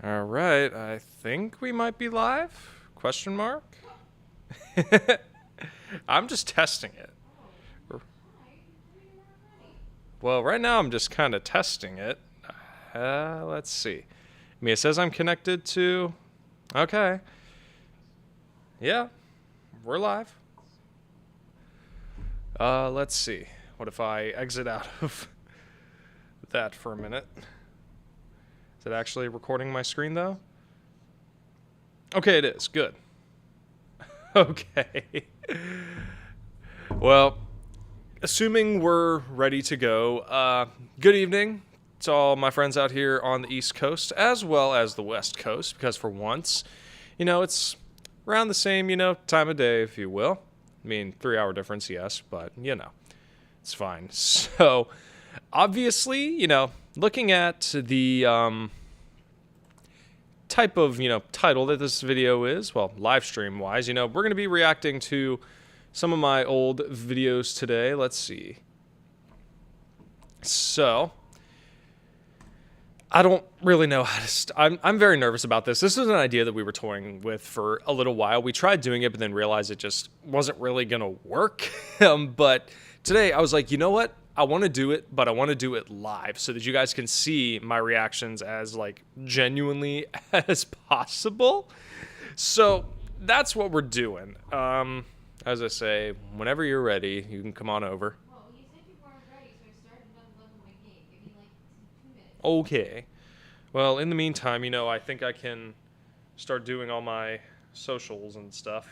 All right, I think we might be live? Question mark? I'm just testing it. Well, right now I'm just kind of testing it. Let's see. I mean, it says I'm connected to. Okay. Yeah, we're live. Let's see. What if I exit out of that for a minute? Is it actually recording my screen though? Okay, it is. Good. Okay. Well, assuming we're ready to go, good evening to all my friends out here on the East Coast as well as the West Coast, because for once, it's around the same, time of day, if you will. I mean, 3 hour difference, yes, but, it's fine. So, obviously, looking at the type of, title that this video is, well, live stream wise, we're going to be reacting to some of my old videos today. Let's see. So, I don't really know how to I'm very nervous about this. This is an idea that we were toying with for a little while. We tried doing it, but then realized it just wasn't really going to work. But today I was like, you know what? I want to do it, but I want to do it live so that you guys can see my reactions as like genuinely as possible. So that's what we're doing. As I say, whenever you're ready, you can come on over. Well, you said you weren't ready, so I started unloading my game. Give me like 2 minutes. Okay. Well, in the meantime, I think I can start doing all my socials and stuff.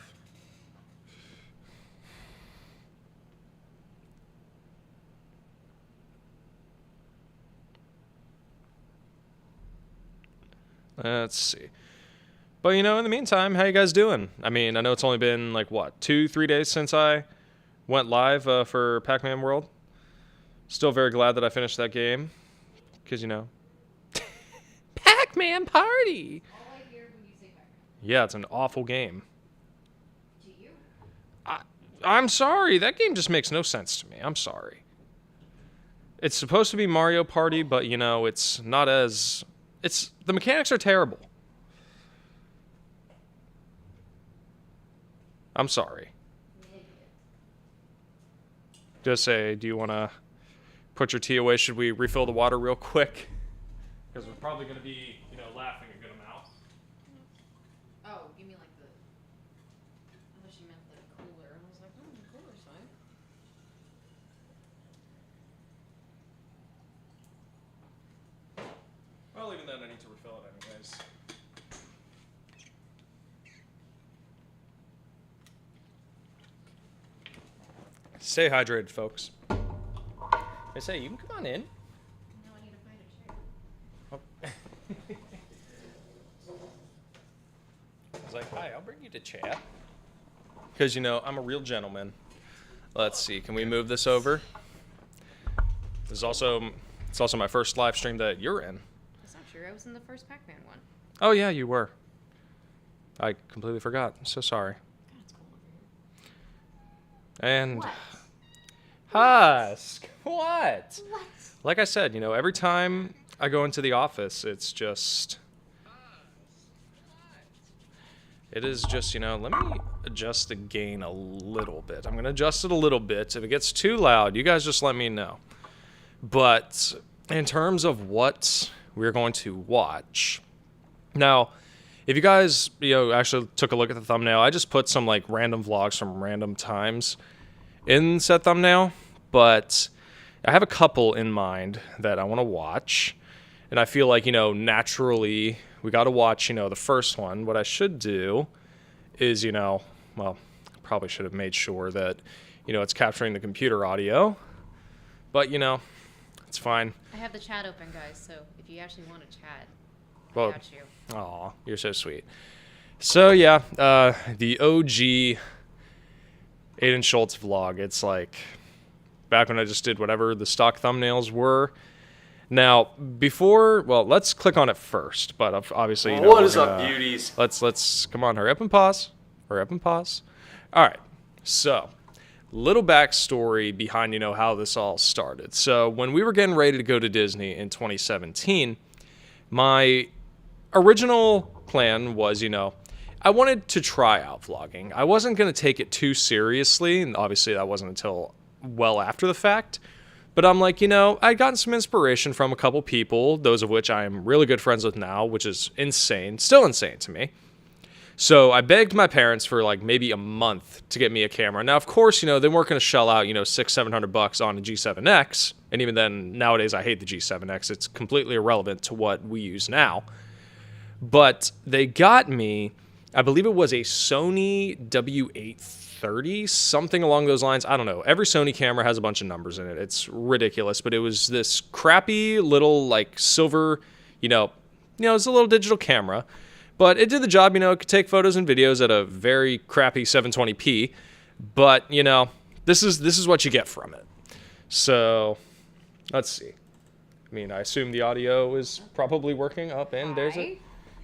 Let's see. But, in the meantime, how you guys doing? I mean, I know it's only been, like, what, 2-3 days since I went live for Pac-Man World. Still very glad that I finished that game. Because, Pac-Man Party! All I hear when you say Pac-Man. Yeah, it's an awful game. To you? I'm sorry. That game just makes no sense to me. I'm sorry. It's supposed to be Mario Party, but, it's not as... The mechanics are terrible. I'm sorry. Just say, do you want to put your tea away? Should we refill the water real quick? Because we're probably going to be, laughing a good amount. Oh, give me like the... I thought she meant the cooler. I was like, the cooler's fine. Well, even then, I need to refill it anyways. Stay hydrated, folks. I say, you can come on in. Now I need to find a chair. I was like, hi, I'll bring you to chat. Because, I'm a real gentleman. Let's see, can we move this over? It's also my first live stream that you're in. That's not true. I was in the first Pac-Man one. Oh, yeah, you were. I completely forgot. I'm so sorry. God, it's cold over here. And What? Husk, what? What? Like I said, every time I go into the office, it's just... It is just, let me adjust the gain a little bit. I'm going to adjust it a little bit. If it gets too loud, you guys just let me know. But in terms of what we're going to watch... Now, if you guys, actually took a look at the thumbnail, I just put some, like, random vlogs from random times in said thumbnail. But I have a couple in mind that I want to watch. And I feel like, naturally, we got to watch, the first one. What I should do is, well, probably should have made sure that, it's capturing the computer audio. But, it's fine. I have the chat open, guys, so if you actually want to chat, Well, I got you. Aw, you're so sweet. So, yeah, the OG Aiden Schultz vlog. It's like back when I just did whatever the stock thumbnails were. Now, let's click on it first. But obviously, What is up, beauties? Let's come on, hurry up and pause. Hurry up and pause. All right. So, little backstory behind, how this all started. So, when we were getting ready to go to Disney in 2017, my original plan was, you know, I wanted to try out vlogging. I wasn't going to take it too seriously, and obviously that wasn't until well after the fact. But I'm like, you know, I'd gotten some inspiration from a couple people, those of which I am really good friends with now, which is insane, still insane to me. So I begged my parents for like maybe a month to get me a camera. Now, of course, you know, they weren't going to shell out, you know, $600-700 on a G7X. And even then, nowadays, I hate the G7X. It's completely irrelevant to what we use now. But they got me, I believe it was a Sony W830, something along those lines. I don't know. Every Sony camera has a bunch of numbers in it. It's ridiculous. But it was this crappy little like silver, it's a little digital camera. But it did the job, you know, it could take photos and videos at a very crappy 720p. But, you know, this is what you get from it. So, let's see. I mean, I assume the audio is probably working up, and there's it.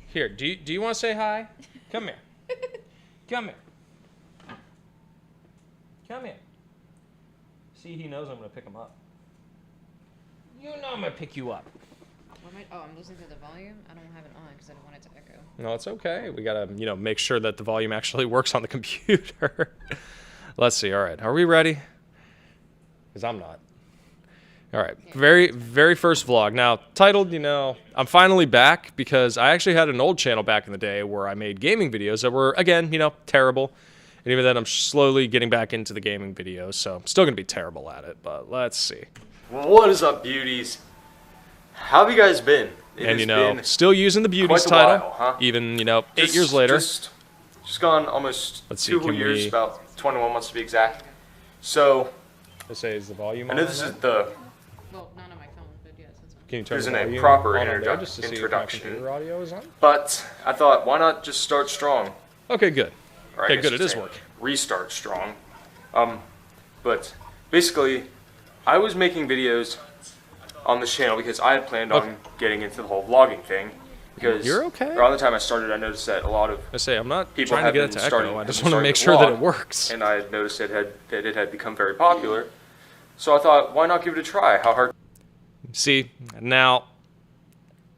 Here, do you want to say hi? Come here. Come here. Come here. See, he knows I'm going to pick him up. You know I'm going to pick you up. I'm listening to the volume. I don't have it on because I don't want it to echo. No, it's okay. We got to, make sure that the volume actually works on the computer. Let's see. All right. Are we ready? Because I'm not. All right. Very, very first vlog. Now, titled, I'm finally back because I actually had an old channel back in the day where I made gaming videos that were, again, terrible. And even then, I'm slowly getting back into the gaming videos, so I'm still going to be terrible at it. But let's see. What is up, beauties? How have you guys been? And, still using the beauties title, while, huh? Even, 8 years later. Just gone almost 2 whole years, about 21 months to be exact. So, let's say, is the volume I know this is the... Well, not on my phone, but yes, it's on. Can you turn Isn't the a volume proper on there just to see if my introduction. computer audio is on? But I thought, why not just start strong? Okay, good. Or Okay, good. It is working. Restart strong. But basically, I was making videos on this channel because I had planned on getting into the whole vlogging thing. Because you're okay. around the time I started, I noticed that a lot of I'm not people trying to get it to echo. I just want to make sure that it works. And I had noticed that it had become very popular. So I thought, why not give it a try? How hard? See, now,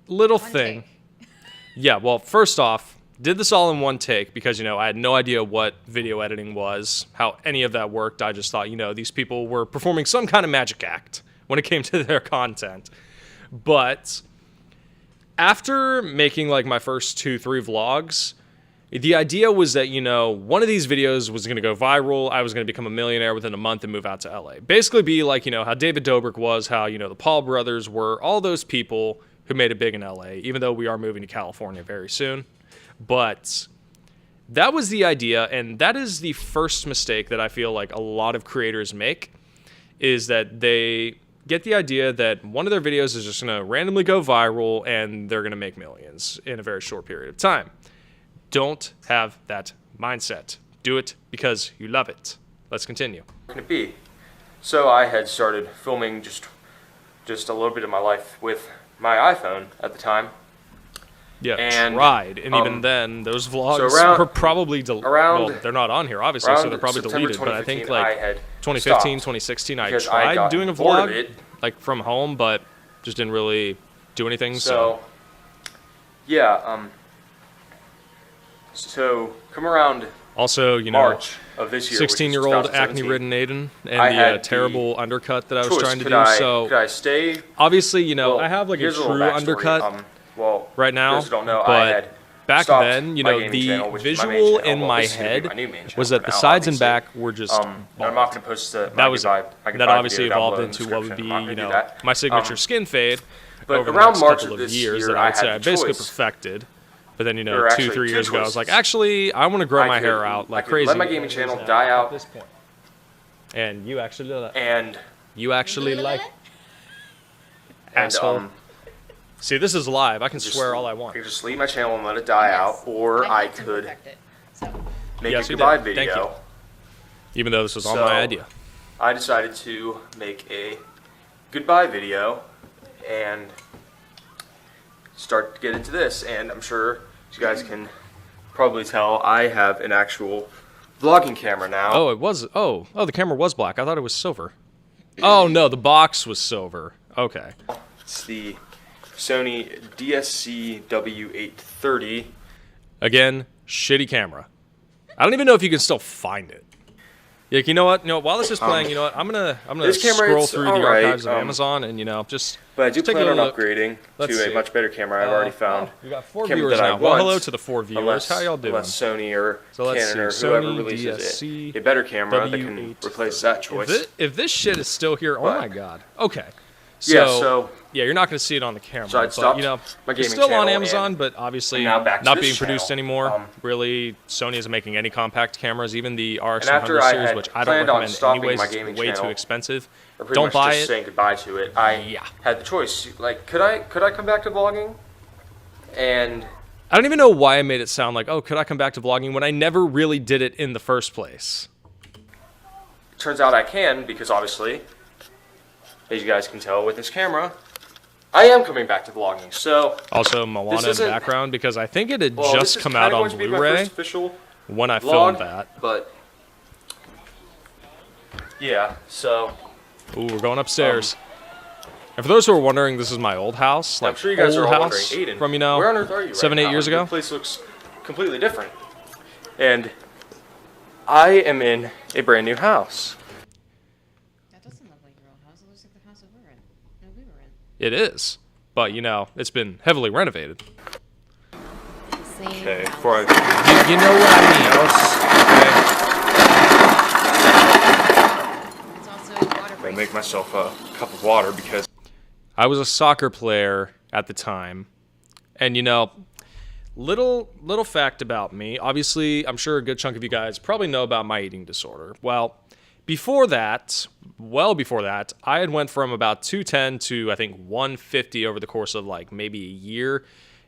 little One thing. take. Yeah, well, first off, did this all in one take because, I had no idea what video editing was, how any of that worked. I just thought, these people were performing some kind of magic act when it came to their content. But after making like my first 2-3 vlogs, the idea was that, one of these videos was going to go viral. I was going to become a millionaire within a month and move out to LA. Basically be like, how David Dobrik was, how, the Paul brothers were, all those people who made it big in LA, even though we are moving to California very soon. But that was the idea, and that is the first mistake that I feel like a lot of creators make, is that they get the idea that one of their videos is just going to randomly go viral and they're going to make millions in a very short period of time. Don't have that mindset. Do it because you love it. Let's continue. Can it be? So I had started filming just a little bit of my life with my iPhone at the time. Yeah, and, tried. And even then, those vlogs were probably well, they're not on here, obviously, so they're probably deleted. But I think like 2015, 2016, I tried doing a vlog like from home, but just didn't really do anything. So yeah, so come around also, March of this year, 16-year-old acne-ridden Aiden, and the terrible undercut that I was trying to do. So could I stay? Obviously, I have like a true undercut. Well, right now, but back then, the visual in my head was that the sides and back were just I'm not going to post the that obviously evolved into what would be, my signature skin fade over the next couple of years that I would say I basically perfected. But then, 2-3 years ago, I was like, actually, I want to grow my hair out like crazy. Let my gaming channel die out at this point. And you actually like asshole. See, this is live. I can swear all I want. I could just leave my channel and let it die out, or I could make a goodbye video. Thank you. Even though this was all my idea. I decided to make a goodbye video and start to get into this. And I'm sure you guys can probably tell I have an actual vlogging camera now. Oh, it was. Oh, the camera was black. I thought it was silver. Oh no, the box was silver. Okay. It's the Sony DSC W830. Again, shitty camera. I don't even know if you can still find it. Like, you know what? While this is playing, you know what? I'm gonna this camera, scroll it's through the alright, archives of Amazon and just. But I do just take a plan on little look. upgrading Let's to see. a much better camera. I've already found. We got 4 camera viewers that I now. Well, want, hello to the 4 viewers. How y'all doing? Unless Sony or So let's Canon see. or whoever Sony releases DSC it, a better camera that can W830. replace that choice. If this shit is still here, oh But- my god. Okay. Yeah, so yeah, you're not going to see it on the camera. So I'd but, stopped you know, my it's gaming still on channel Amazon, and but obviously I'm now back to not this being produced channel. anymore. Really, Sony isn't making any compact cameras, even the RX after 100 I series, had which I don't planned on recommend stopping anyways. my It's gaming way too channel, expensive. or pretty Don't much buy just it. saying goodbye to it. I Yeah. had the choice. Like, could I come back to vlogging? And I don't even know why I made it sound like, oh, could I come back to vlogging when I never really did it in the first place. it turns out I can, because obviously, as you guys can tell with this camera, I am coming back to vlogging. So Also, Moana in the isn't- background, because I think it had well, just this is come kinda out going on to be my Blu-ray first official when I vlog, filmed that. But yeah, so Ooh, we're going upstairs. And for those who are wondering, this is my old house. Like, I'm sure you guys old are all wondering, house Aiden, from, where on earth are you right 7, 8 now? years Your ago. place looks completely different. And I am in a brand new house. That doesn't look like your old house. It looks like the house that we're in. No, we were in. It is. But, it's been heavily renovated. Same Okay, house. before I You know what I mean? It's also water I break. make myself a cup of water because I was a soccer player at the time. And, little fact about me. Obviously, I'm sure a good chunk of you guys probably know about my eating disorder. Well, before that, I had went from about 210 to, I think, 150 over the course of, maybe a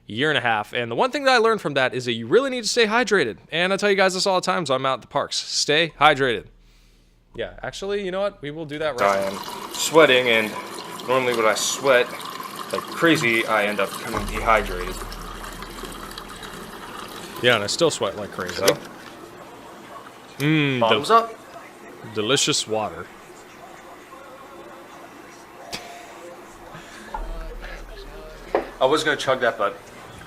year and a half. And the one thing that I learned from that is that you really need to stay hydrated. And I tell you guys this all the time, so I'm out at the parks. Stay hydrated. Yeah, actually, you know what? We will do that I right now. am sweating, and normally when I sweat like crazy, I end up becoming dehydrated. Yeah, and I still sweat like crazy. So, bottoms up. Delicious water. I was gonna chug that, but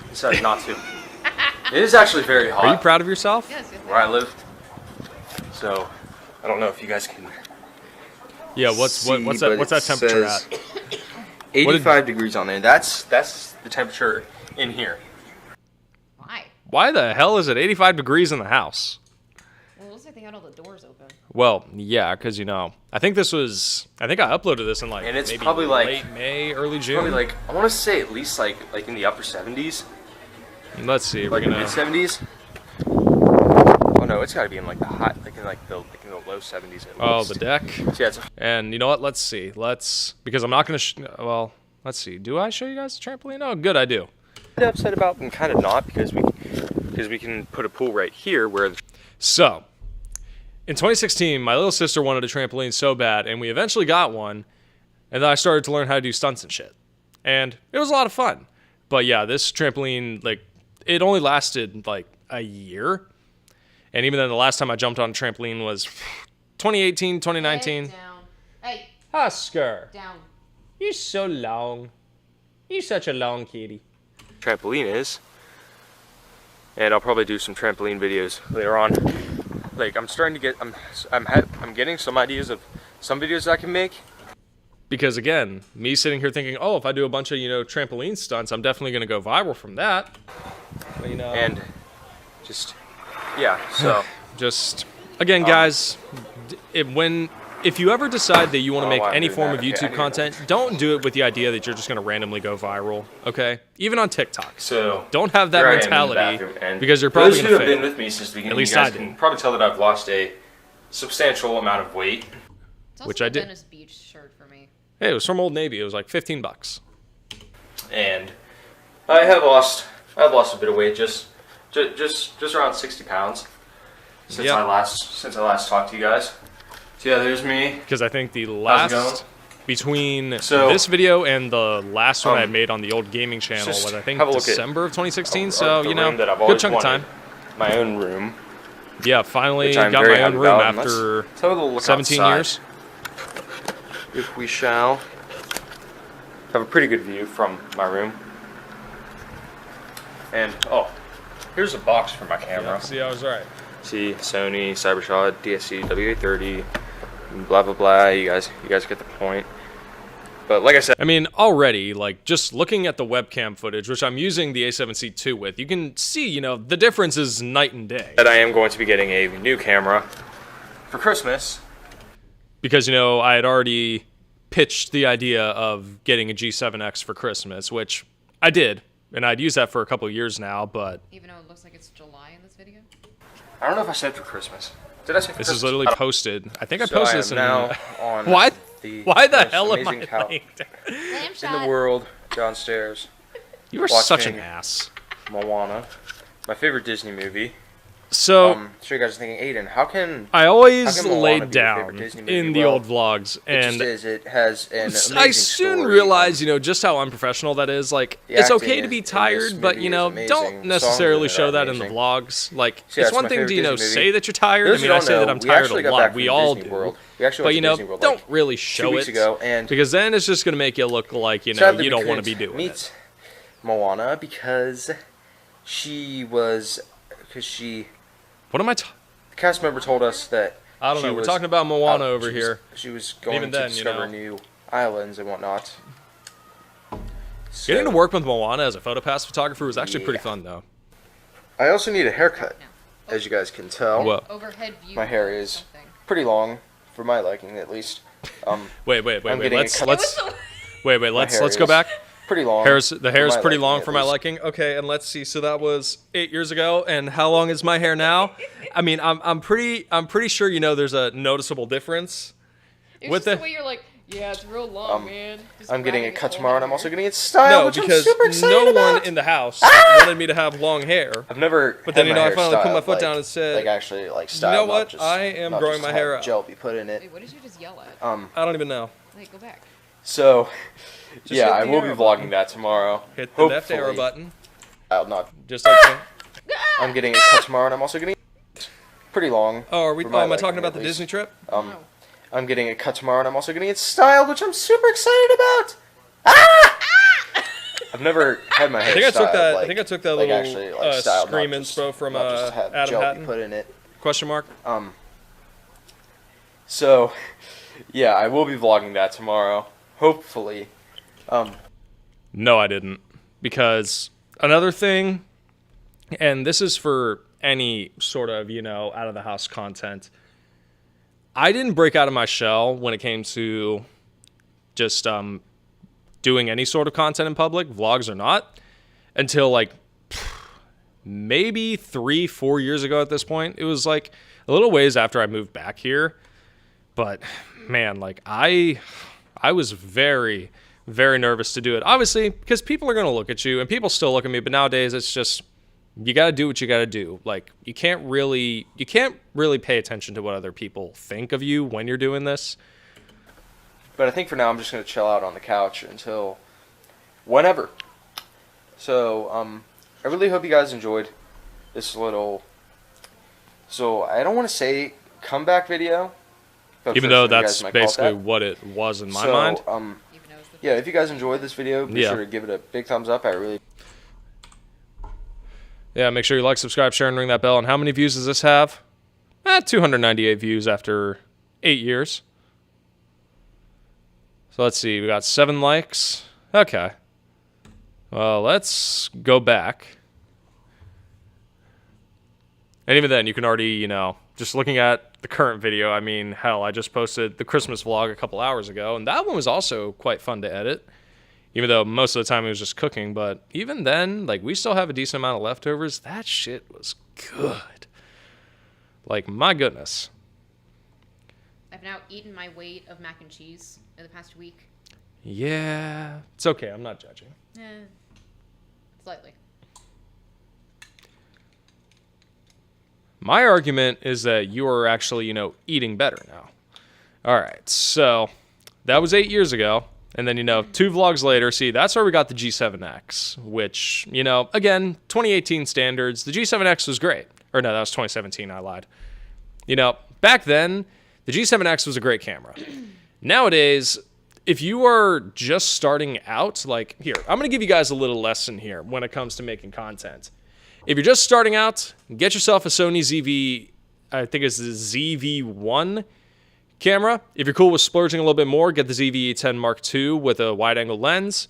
decided not to. It is actually very hot Are you proud of yourself? Yes, yes, where I live, so I don't know if you guys can. Yeah, what's see, that but what's it that temperature says at? 85 degrees on there. That's the temperature in here. Why? Why the hell is it 85 degrees in the house? Well, it looks like they had all the doors open. Well, yeah, because I think I uploaded this in And it's maybe probably, like- late May, early June. Probably I want to say at least like in the upper 70s, Let's see. We're like gonna. mid 70s. Oh no, it's got to be in the hot, in the low 70s at Oh, least. the deck. So, yeah, it's And you know what? Let's see. Because I'm not gonna. Well, let's see. Do I show you guys the trampoline? Oh, good, I do. kind of upset about and kind of not because we can put a pool right here where So, in 2016, my little sister wanted a trampoline so bad, and we eventually got one. And then I started to learn how to do stunts and shit, and it was a lot of fun. But yeah, this trampoline, it only lasted a year. And even then, the last time I jumped on a trampoline was 2018, 2019. Head down. Hey, Oscar, down. you're so long. You're such a long kitty. trampoline is. And I'll probably do some trampoline videos later on. I'm starting to get I'm getting some ideas of some videos I can make. Because again, me sitting here thinking, oh, if I do a bunch of trampoline stunts, I'm definitely gonna go viral from that. But, And just yeah, so just again, guys, if you ever decide that you want to Oh, make I'm any doing form that. of Okay, I YouTube need content, don't do it with the idea that you're just gonna randomly go viral. Okay, even on TikTok. so Don't have that here I am in the mentality bathroom, and because you're for those probably who gonna have been fail. with me since the beginning, At least you guys I can did. probably tell that I've lost a substantial amount of weight. It's also Which I a did. Venice Beach shirt for me. Hey, it was from Old Navy. It was like $15. And I have lost a bit of weight, just around 60 pounds since Yep. I last talked to you guys. So yeah, there's me. Because I think the going? last between So, this video and the last one I um, made on the old gaming channel just was I think have a look at December of 2016. the So room that I've good always chunk of wanted. time. My own room, Yeah, finally which I'm got very my own happy room about. And after let's have a little look 17 outside, years. if we shall. have a pretty good view from my room. And oh, here's a box for my camera. Yeah, see, I was right. See, Sony Cybershot DSC W830, blah blah blah. You guys get the point. But like I said, I mean, already, like, just looking at the webcam footage, which I'm using the A7C II with, you can see, you know, the difference is night and day. that I am going to be getting a new camera for Christmas. Because, you know, I had already pitched the idea of getting a G7X for Christmas, which I did. And I'd used that for a couple of years now, but Even though it looks like it's July in this video. I don't know if I said for Christmas. Did I say for this Christmas? is literally posted. I think I So posted I this am in... now on Why? the Why the most hell am I amazing couch laying down? Lamb in shot. the world downstairs. You are such an Watching- ass. Moana, my favorite Disney movie. So, Sure you guys are thinking, Aiden, how can I always how can Moana laid be your favorite down Disney movie? in the Well, old vlogs, it and just is. It has an amazing I soon story. realized, you know, just how unprofessional that is. Like, The it's acting okay to in be this tired, but, movie you is know, amazing. don't The songs necessarily in it show are that in the amazing. vlogs. Like, So it's that's one my thing to, favorite you know, Disney say movie. that you're tired. Those I who mean, I don't say that know, I'm we tired actually a got lot. back We from all Disney do. World. We actually But, went you to know, Disney World, don't like, really 2 show weeks it. ago, and Because then it's just going to make you look like, you know, sadly you we don't want to be couldn't doing meet it. Moana because she was the What am I cast member told us that I don't she know. We're was talking about Moana out- over she was- here. She was going Even to then, you discover know. new islands and whatnot. Getting to So, work with Moana as a photopass photographer was actually pretty Yeah. fun, though. I also need a haircut, No. as you guys can tell. What? Overhead view. My hair of is something. pretty long, for my liking at least. Wait. I'm getting a cut- Let's It was wait. My Let's hair go is back. Pretty long. The hair's my pretty liking, long at for my least. liking. Okay, and let's see. So that was 8 years ago, and how long is my hair now? I mean, I'm pretty sure, you know, there's a noticeable difference. It's With just the the- way you're like, yeah, it's real long, man. Just I'm getting a grabbing his cut whole tomorrow, and I'm hair. also getting it styled, No, which I'm because super excited no about. one in the house wanted me to have long hair. I've never. But then, had you my know, I hair finally put my styled, foot like, down and said, like actually like you styled. know not what? just- I am not growing just my have hair out. Gel be put in it. Wait, what did you just yell at? I don't even know. Wait, go back. So, Just yeah, hit I the will be arrow vlogging button. that tomorrow. Hit the left arrow Hopefully. button. I'll not. Just like so. I'm getting a cut tomorrow, and I'm also getting it pretty long. Oh, are we? for Oh, my am I liking, talking about at the least. Disney trip? No. I'm getting a cut tomorrow, and I'm also getting it styled, which I'm super excited about. Ah! I've never had my hair I think I styled. took that. Like, I think I took that like little actually, like, styled, scream not just- inspo from not just have Adam gel be Hatton? put in it. Question mark. So, yeah, I will be vlogging that tomorrow. Hopefully. No, I didn't. Because another thing, and this is for any sort of, you know, out of the house content, I didn't break out of my shell when it came to just doing any sort of content in public, vlogs or not, until like maybe 3-4 years ago at this point. It was like a little ways after I moved back here. But man, like I was very, very nervous to do it. Obviously, because people are going to look at you, and people still look at me, but nowadays it's just, you got to do what you got to do. Like, you can't really pay attention to what other people think of you when you're doing this. But I think for now I'm just going to chill out on the couch until whenever. So, I really hope you guys enjoyed this little, so I don't want to say comeback video. but Even for though some of you that's guys might call it basically that. what it was in my So, mind. Even though it's the yeah, if you guys enjoyed this video, be Yeah. sure to give it a big thumbs up. I really Yeah, make sure you like, subscribe, share, and ring that bell. And how many views does this have? 298 views after 8 years. So let's see. We got 7 likes. Okay. Well, let's go back. And even then, you can already, you know, just looking at the current video, I mean, hell, I just posted the Christmas vlog a couple hours ago, and that one was also quite fun to edit. Even though most of the time it was just cooking, but even then, like, we still have a decent amount of leftovers. That shit was good. Like, my goodness. I've now eaten my weight of mac and cheese in the past week. Yeah, it's okay. I'm not judging. Slightly. My argument is that you are actually, you know, eating better now. All right, so that was 8 years ago. And then, you know, 2 vlogs later, see, that's where we got the G7X, which, you know, again, 2018 standards, the G7X was great. Or no, that was 2017, I lied. You know, back then, the G7X was a great camera. Nowadays, if you are just starting out, like here, I'm going to give you guys a little lesson here when it comes to making content. If you're just starting out, get yourself a Sony ZV, I think it's the ZV-1 camera. If you're cool with splurging a little bit more, get the ZV-10 Mark II with a wide-angle lens.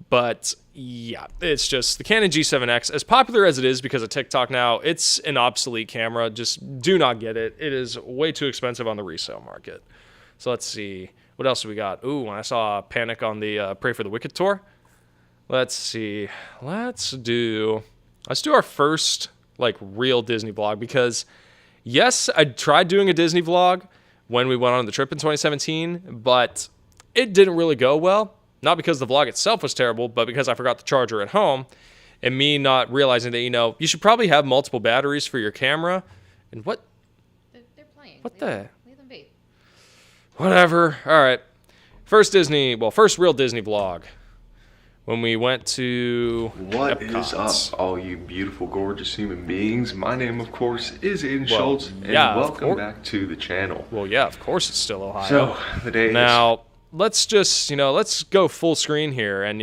But yeah, it's just the Canon G7X, as popular as it is because of TikTok now, it's an obsolete camera. Just do not get it. It is way too expensive on the resale market. So let's see. What else do we got? Ooh, I saw Panic on the Pray for the Wicked tour. Let's see. Let's do our first like real Disney vlog because yes, I tried doing a Disney vlog when we went on the trip in 2017, but it didn't really go well. Not because the vlog itself was terrible, but because I forgot the charger at home and me not realizing that, you should probably have multiple batteries for your camera. And what? They're playing. What Leave the? them- Leave them be. Whatever. All right. First real Disney vlog. When we went to What Epcot. is up, all you beautiful, gorgeous human beings? My name, of course, is Aiden Schultz, and yeah, of welcome course. back to the channel. Well, yeah, of course it's still Ohio. So, the day is... Now, let's just, let's go full screen here and,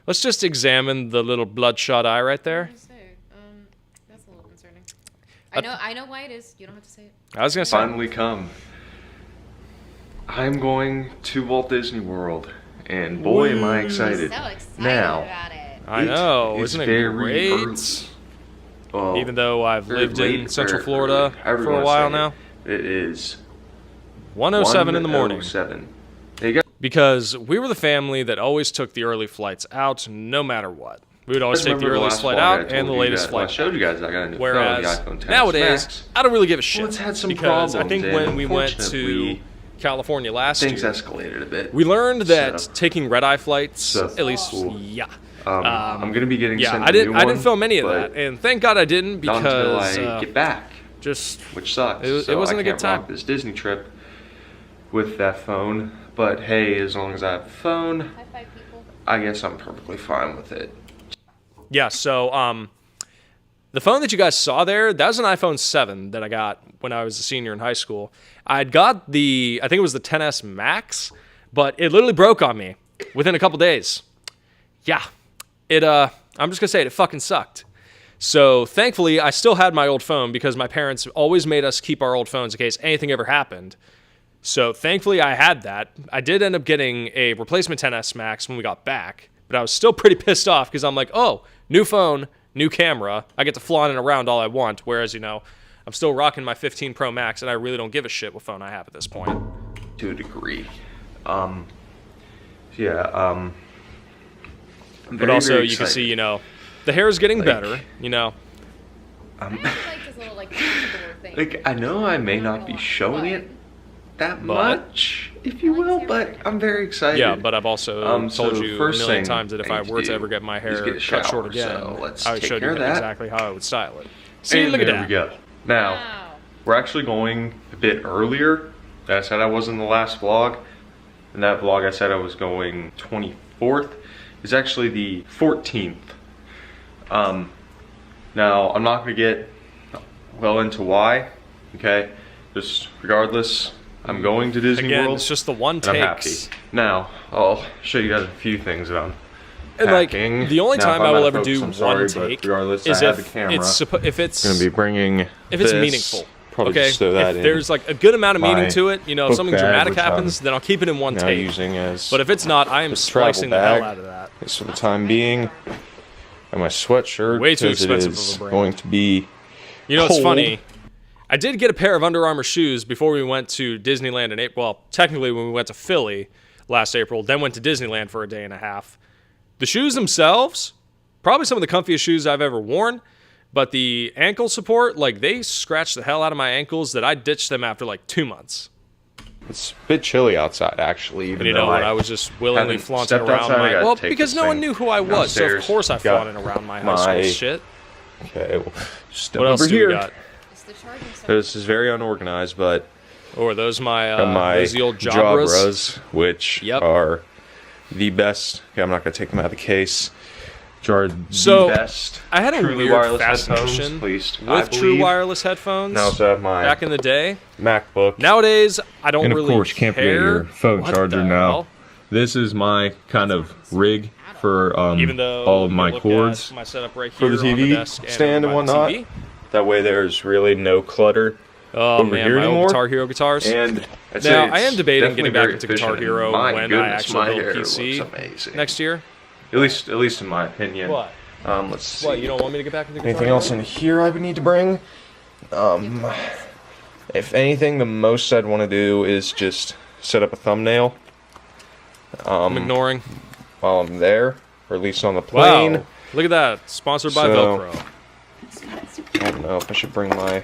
let's just examine the little bloodshot eye right there. What did I say? That's a little concerning. I know why it is. You don't have to say it. I was going to say, finally come. I'm going to Walt Disney World, and boy, am I excited. So excited Now, about it. I know, it's isn't it very great? early. Well, Even though I've very lived late, in Central very Florida early, however you for a wanna while say now. It is 1:07 in the morning. 1:07. There you go. Because we were the family that always took the early flights out no matter what. We would always take the Remember earliest last flight vlog I out told and the you latest guys- well, I flight showed back. you guys I got a new Whereas phone, the iPhone X nowadays, Max. I don't really give a shit. Well, it's had some because I problems, think and when we went to unfortunately, California last things year, escalated a bit. we learned that So- taking red-eye flights, So- at least, Cool. yeah. I'm gonna be getting Yeah, sent I a didn't. new I didn't one, film any of but that, and thank God I didn't not until because I get back, just which sucks. it So wasn't I a good can't time. rock this Disney trip with that phone. But hey, as long as I have a phone, High five, people. I guess I'm perfectly fine with it. yeah. So the phone that you guys saw there, that was an iPhone 7 that I got when I was a senior in high school. I'd got I think it was the 10s Max, but it literally broke on me within a couple days. Yeah, I'm just gonna say it fucking sucked. So thankfully, I still had my old phone because my parents always made us keep our old phones in case anything ever happened. So thankfully, I had that. I did end up getting a replacement 10s Max when we got back, but I was still pretty pissed off because I'm like, oh, new phone, new camera. I get to flaunt it around all I want. Whereas, I'm still rocking my 15 Pro Max, and I really don't give a shit what phone I have at this point. To a degree. I'm But very, also, very you can excited. see, the hair is getting Like, better. I like this little like door thing. Like, I know I may not be showing it that much, if you I like will, his but hair. I'm very excited. Yeah, but I've also So told you a first million thing times that if I need to were to do ever get my is hair get a cut shower, short again, so let's I would take show care you of that. exactly how I would style it. See, And look at there that. we go. Now, Wow. we're actually going a bit earlier. I said I was in the last vlog. In that vlog, I said I was going 24th. It's actually the 14th. Now, I'm not going to get well into why, okay? Just regardless, I'm going to Disney Again, World. it's just the one and I'm happy. takes. Now, I'll show you guys a few things that I'm And like packing. the only Now, time if I I'm will out of ever focus, do I'm sorry, one but take regardless, is I have if the camera. it's Gonna be bringing if it's this. meaningful. Probably Okay, just throw that if in. there's like a good amount of meaning my to it, if book something bag, dramatic which I'm happens, then I'll keep it in one now take. using as But if it's not, I am this travel slicing the hell bag. out of that. for the time being, and my sweatshirt Way too because it expensive is of a brand. going to be It's cold. funny. I did get a pair of Under Armour shoes before we went to Disneyland in April. Well, technically when we went to Philly last April, then went to Disneyland for a day and a half. The shoes themselves, probably some of the comfiest shoes I've ever worn, but the ankle support, like they scratched the hell out of my ankles that I ditched them after like 2 months. It's a bit chilly outside, actually. Even And you know though what? I was just willingly haven't flaunting stepped around outside, I my... gotta Well, take because this no one thing knew who I was, so of downstairs. course I Got flaunted around my high school my- shit. Okay, well, step What else over do here. we got? It's the charging stuff. This is very unorganized, but Or are those my, my those the old Jabras? Jabras, which Yep. are the best. Okay, I'm not going to take them out of the case. Which are So, the best. I had a truly weird wireless fascination headphones, at least I with true believe. wireless headphones And I also have my back in the day. MacBook. Nowadays, I don't And of really course, you can't forget care. your phone What charger the now. hell? this is my kind of rig for Even though all of my look cords at my setup right for here the on TV desk stand and my whatnot. TV. That way there's really no clutter Oh over man, here my anymore. old Guitar Hero guitars. And I'd now say I am it's debating definitely getting back very into Guitar efficient. Hero My when I goodness, actually my build hair PC looks amazing. next year. At least in my opinion. What? Let's see. What? You don't want me to get back into Guitar Anything Hero? else in here I would need to bring? If anything, the most I'd want to do is just set up a thumbnail. I'm ignoring. While I'm there, or at least on the plane. Wow, look at that! Sponsored by So- Velcro. I don't know if I should bring my.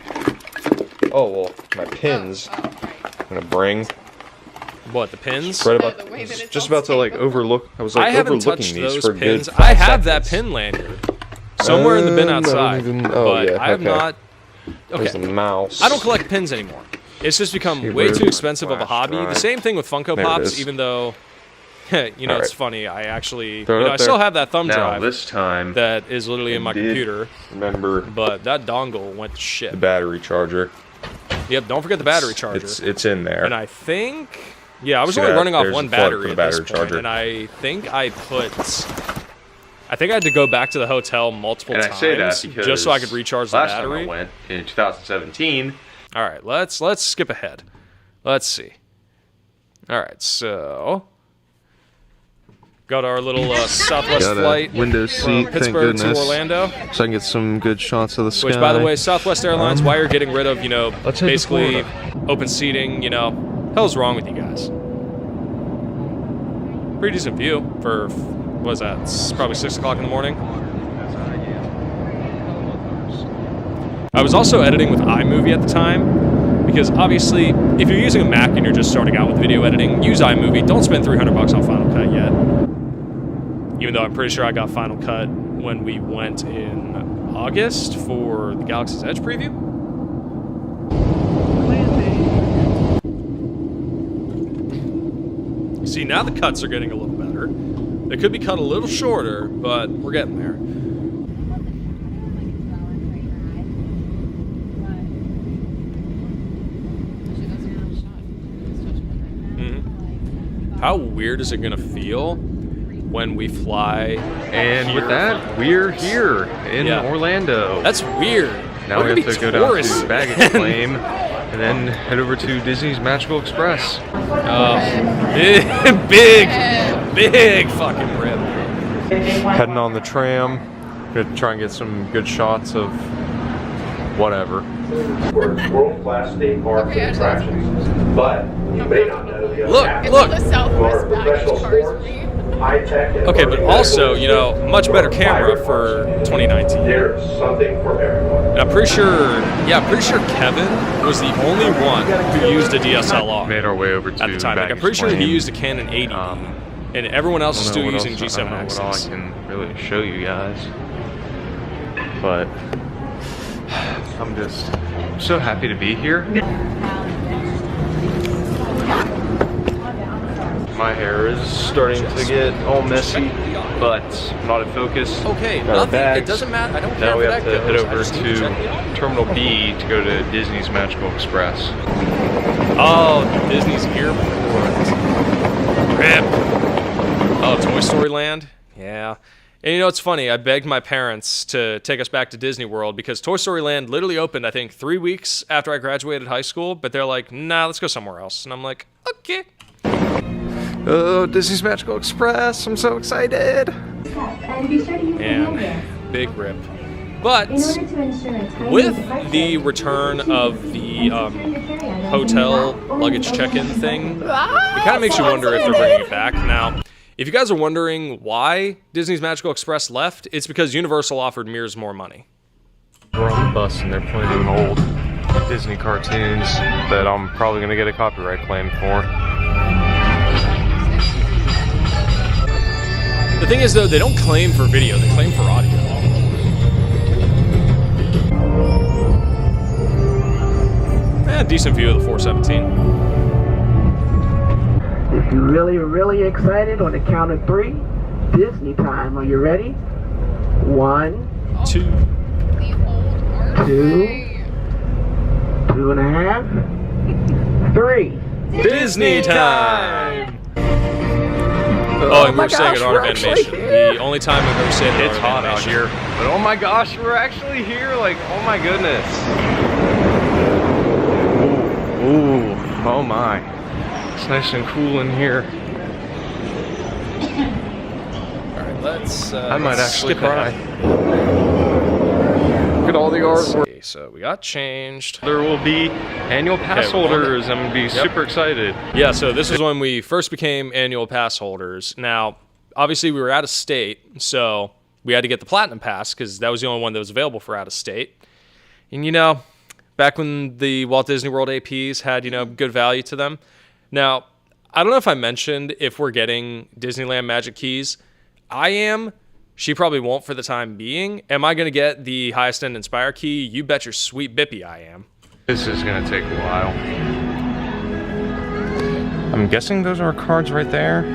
Oh well, my pins. Oh, right. I'm gonna bring. What, the pins? Right about. The way I was that it's just all about to like stapled. overlook. I was I like haven't overlooking touched these those for a pins. good I 5 have that seconds. pin lanyard somewhere in the bin I don't outside, even- but yeah, I have okay. not. There's the Okay, mouse. I don't collect pins anymore. It's just become See, way where's too my expensive of a flash hobby. The drive? same thing with Funko There it Pops, is. even though, you know, All it's right. funny. I actually, Throw it you know, up I still there. have that thumb Now drive this time, that is literally in my did computer, remember but that dongle went to shit. the battery charger. Yep, don't forget the battery charger. It's in there. And I think, yeah, I was See only that? running off There's one the plug battery for at the this battery point, charger. and I think I had to go back to the hotel multiple And I times say that because just so I could recharge the last battery. time I went in 2017. All right, let's skip ahead. Let's see. All right, so got our little Southwest Got a flight window from seat, thank Pittsburgh to goodness. Orlando. So I can get some good shots of the sky. Which, by the way, Southwest Airlines, why you're getting rid of, you know, Let's head to basically Florida. open seating, you know, hell's wrong with you guys? Pretty decent view for, what is that? It's probably 6 o'clock in the morning. I was also editing with iMovie at the time, because obviously, if you're using a Mac and you're just starting out with video editing, use iMovie. Don't spend $300 on Final Cut yet. Even though I'm pretty sure I got Final Cut when we went in August for the Galaxy's Edge preview. See, now the cuts are getting a little better. They could be cut a little shorter, but we're getting there. Actually, that's a good shot. It's touching it right now. How weird is it gonna feel when we fly? And here with that, from- we're here in Yeah. Orlando. That's weird. Now We're we gonna have to be go down tourists. to baggage claim and then head over to Disney's Magical Express. Big fucking rip. Heading on the tram. Gonna try and get some good shots of whatever. World-class state parks Okay, and that's attractions, but you may not know the other Look, half. look. The For Southwest professional baggage cars sports, read. high-tech, and Okay, but emerging also, medical you know, innovations much better from camera private for parks. 2019. There's something for everyone. And I'm pretty sure Kevin was the only one who used a DSLR Made our way over to at the time. Like, I'm baggage pretty sure he claim. used a Canon 80D, Um, and everyone else is I still don't know what using else- I don't know what all I G7Xs. can really show you guys, but I'm so happy to be here. My hair is starting to get all messy, but not in focus. Okay, Got our nothing. It bags. doesn't matter. I don't care Now we if have that to head goes. I over just need to check the to Terminal B to go to Disney's Magical Express. Oh, Disney's airport. Rip. Oh, Toy Story Land? Yeah. And you know, it's funny. I begged my parents to take us back to Disney World because Toy Story Land literally opened, I think, 3 weeks after I graduated high school. But they're like, nah, let's go somewhere else. And I'm like, okay. Oh, Disney's Magical Express! I'm so excited! And be sure to use the And handrails. big rip. But In order to ensure a timely with departure, the return of the hotel luggage check-in thing, it kind of makes you wonder if they're bringing it back. Now, if you guys are wondering why Disney's Magical Express left, it's because Universal offered Mears more money. We're on the bus and they're playing old Disney cartoons that I'm probably gonna get a copyright claim for. The thing is, though, they don't claim for video, they claim for audio. Decent view of the 417. If you're really excited, on the count of 3, Disney time. Are you ready? 1, 2. The old art. 2, 2.5, 3. Disney time! Oh, and my we're saying gosh, it on we're of actually animation. here. The only time we've ever said it It's on hot out animation. here, but oh my gosh, we're actually here. Like, oh my goodness. Ooh, oh my. It's nice and cool in here. All right, let's. I might let's actually skip cry. ahead. Look at all the Let's artwork. see. So we got changed. There will be annual pass Okay, we're on holders. I'm gonna be super excited. Yeah, so this is when we first became annual pass holders. Now, obviously, we were out of state, so we had to get the platinum pass because that was the only one that was available for out of state. And you know, back when the Walt Disney World APs had, you know, good value to them. Now, I don't know if I mentioned if we're getting Disneyland Magic Keys. I am. She probably won't for the time being. Am I going to get the highest end Inspire key? You bet your sweet bippy I am. This is gonna take a while. I'm guessing those are cards right there.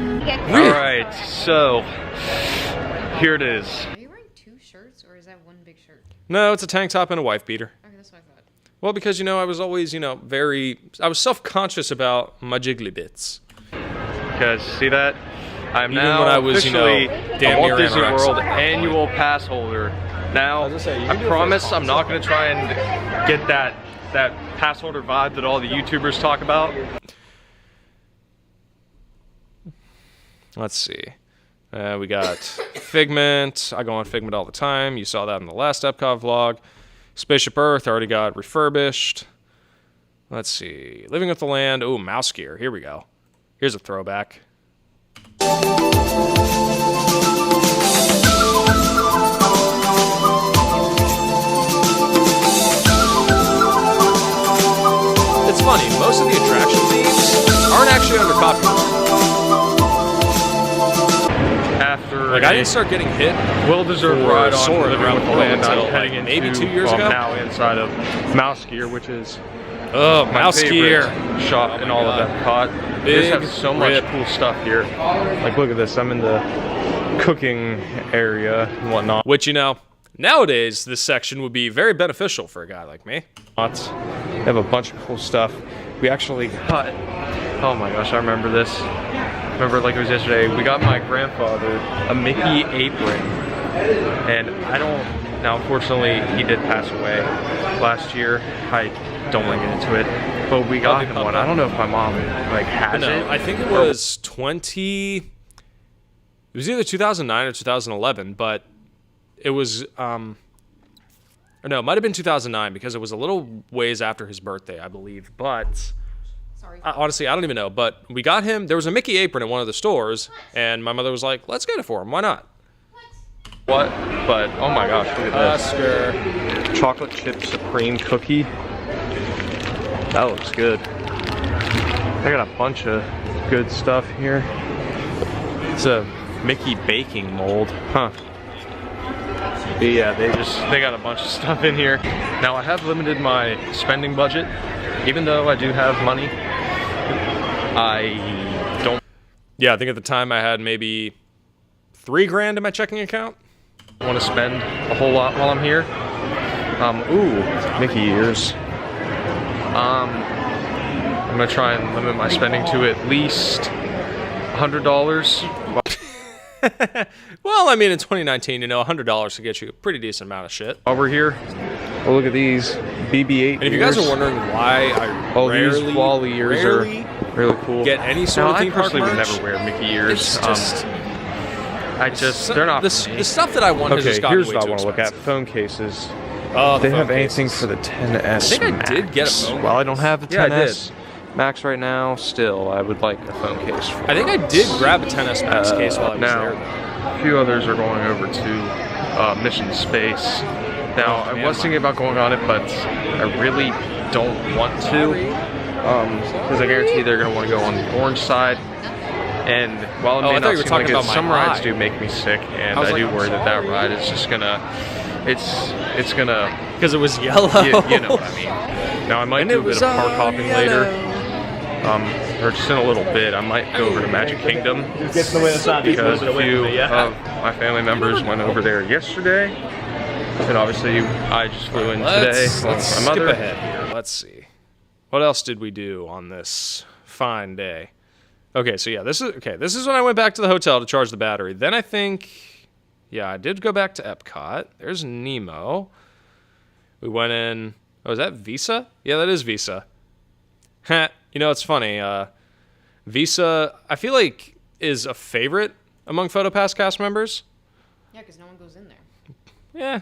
All right, so here it is. Are you wearing 2 shirts or is that one big shirt? No, it's a tank top and a wife beater. Okay, that's what I thought. Well, because, you know, I was always, you know, I was self-conscious about my jiggly bits. Guys, see that? I'm Even now when I was, you know, officially damn a near Walt Disney anorexic World at that point. annual pass holder. Now, I was gonna say, you I can do it promise first. I'm not going to try and get that pass holder vibe that all the YouTubers talk about. Let's see. We got Figment. I go on Figment all the time. You saw that in the last Epcot vlog. Spaceship Earth already got refurbished. Let's see. Living with the Land. Ooh, Mouse Gear. Here we go. Here's a throwback. It's funny, most of the attraction themes aren't actually under copyright. After Like, I didn't start getting hit. well-deserved for ride on soaring Living around with the the world Land. until, I'm like, heading maybe into, 2 years well, ago. now inside of Mouse Gear, which is Oh, my Mouse favorite Gear. shop Oh in my all God. of Epcot. They just Big have so much rip. cool stuff here. Like, look at this. I'm in the cooking area and whatnot. Which, you know, nowadays, this section would be very beneficial for a guy like me. They have a bunch of cool stuff. We actually got, oh my gosh, I remember this. Remember like it was yesterday. We got my grandfather a Mickey apron. And I don't, now unfortunately he did pass away last year. I don't want to get into it. But we got him one. I don't know if my mom like has No, it. I think it was it was either 2009 or 2011, but it was, or no, it might have been 2009 because it was a little ways after his birthday, I believe. But Sorry. honestly, I don't even know. But we got him, there was a Mickey apron at one of the stores, and my mother was like, let's get it for him. Why not? What? But oh my gosh, look at this. Oscar. Chocolate chip supreme cookie. That looks good. I got a bunch of good stuff here. It's a Mickey baking mold, huh? But yeah, they got a bunch of stuff in here. Now I have limited my spending budget, even though I do have money. I don't Yeah, I think at the time I had maybe $3,000 in my checking account. want to spend a whole lot while I'm here. Ooh, Mickey ears. I'm gonna try and limit my spending to at least $100. Well, I mean, in 2019, you know, $100 could get you a pretty decent amount of shit. While we're here, oh, look at these BB-8 And if you guys are wondering why I oh, rarely, these Wally ears rarely are really cool. get any sort now, of I theme park personally would merch, never wear Mickey ears. it's just They're not the, for me. the stuff that I want has Okay, just gotten here's way what I too want to look at. expensive. Phone cases. Oh, They phone have anything cases. for the 10S I think I did Max. get a phone Well, I don't have the Yeah, I 10S Max right now. Still, I would like a phone case. For I think I did grab a 10S Max case while I was now, there. a few others are going over to Mission Space. Now, Oh, I man, was thinking about going on it, but I really don't want to. Because I guarantee they're going to want to go on the orange side. And while it Oh, I may thought not you were seem talking like about it, my some rides eye. do make me sick, and I was I like, do I'm worry that that sorry. ride is just gonna, it's gonna, Because it was yellow. you know what I mean. Now I might And do it a bit was of park all hopping yellow. later, or just in a little bit. I might go over to Magic Kingdom because a few of my family members went over there yesterday, and obviously I just flew in today Let's with my skip mother. ahead here. Let's see. What else did we do on this fine day? Okay, so yeah, this is when I went back to the hotel to charge the battery. Then I think, yeah, I did go back to Epcot. There's Nemo. We went in. Oh, is that Visa? Yeah, that is Visa. You know, it's funny. Visa, I feel like, is a favorite among PhotoPass cast members. Yeah, because no one goes in there. Yeah.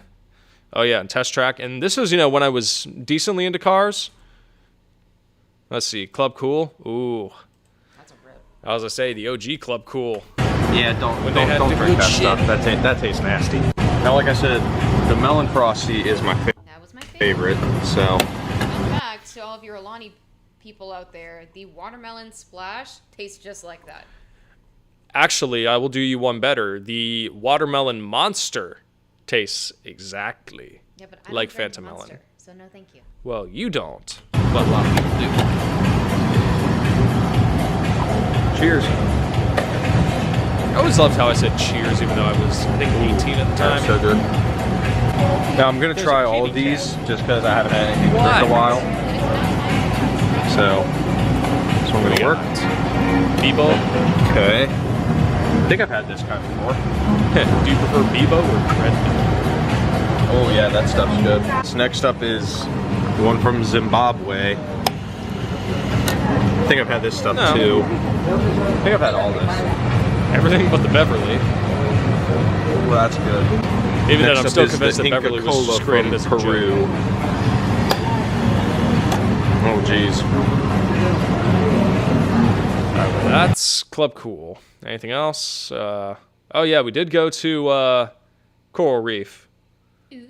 Oh yeah, and Test Track. And this was, you know, when I was decently into cars. Let's see, Club Cool. Ooh. That's a rip. I was gonna say the OG Club Cool. Yeah, don't When they had the drink good that shit. stuff. That tastes nasty. Now, like I said, the melon frosty is my That was my favorite. favorite. So In fact, to all of your Alani people out there, the watermelon splash tastes just like that. Actually, I will do you one better. The watermelon monster tastes exactly Yeah, but I like don't drink Phantom Monster, Melon. so no thank you. Well, you don't, but a lot of people do. Cheers. I always loved how I said cheers, even though I was, I think, 18 at the time. so good. Now I'm gonna There's try a all of kitty these just because I haven't had anything to Why? drink in a while. So this one gonna work. Bebo. Okay. I think I've had this kind before. Do you prefer Bebo or Red Bull? Oh yeah, that stuff's good. So next up is the one from Zimbabwe. I think I've had this stuff No. too. I think I've had all this. Everything but the Beverly. Oh, that's good. Even then, Next I'm up still is convinced the that Beverly was Inca just Kola created from as a joke. Peru. Oh geez. That's Club Cool. Anything else? Oh yeah, we did go to Coral Reef, Ooh.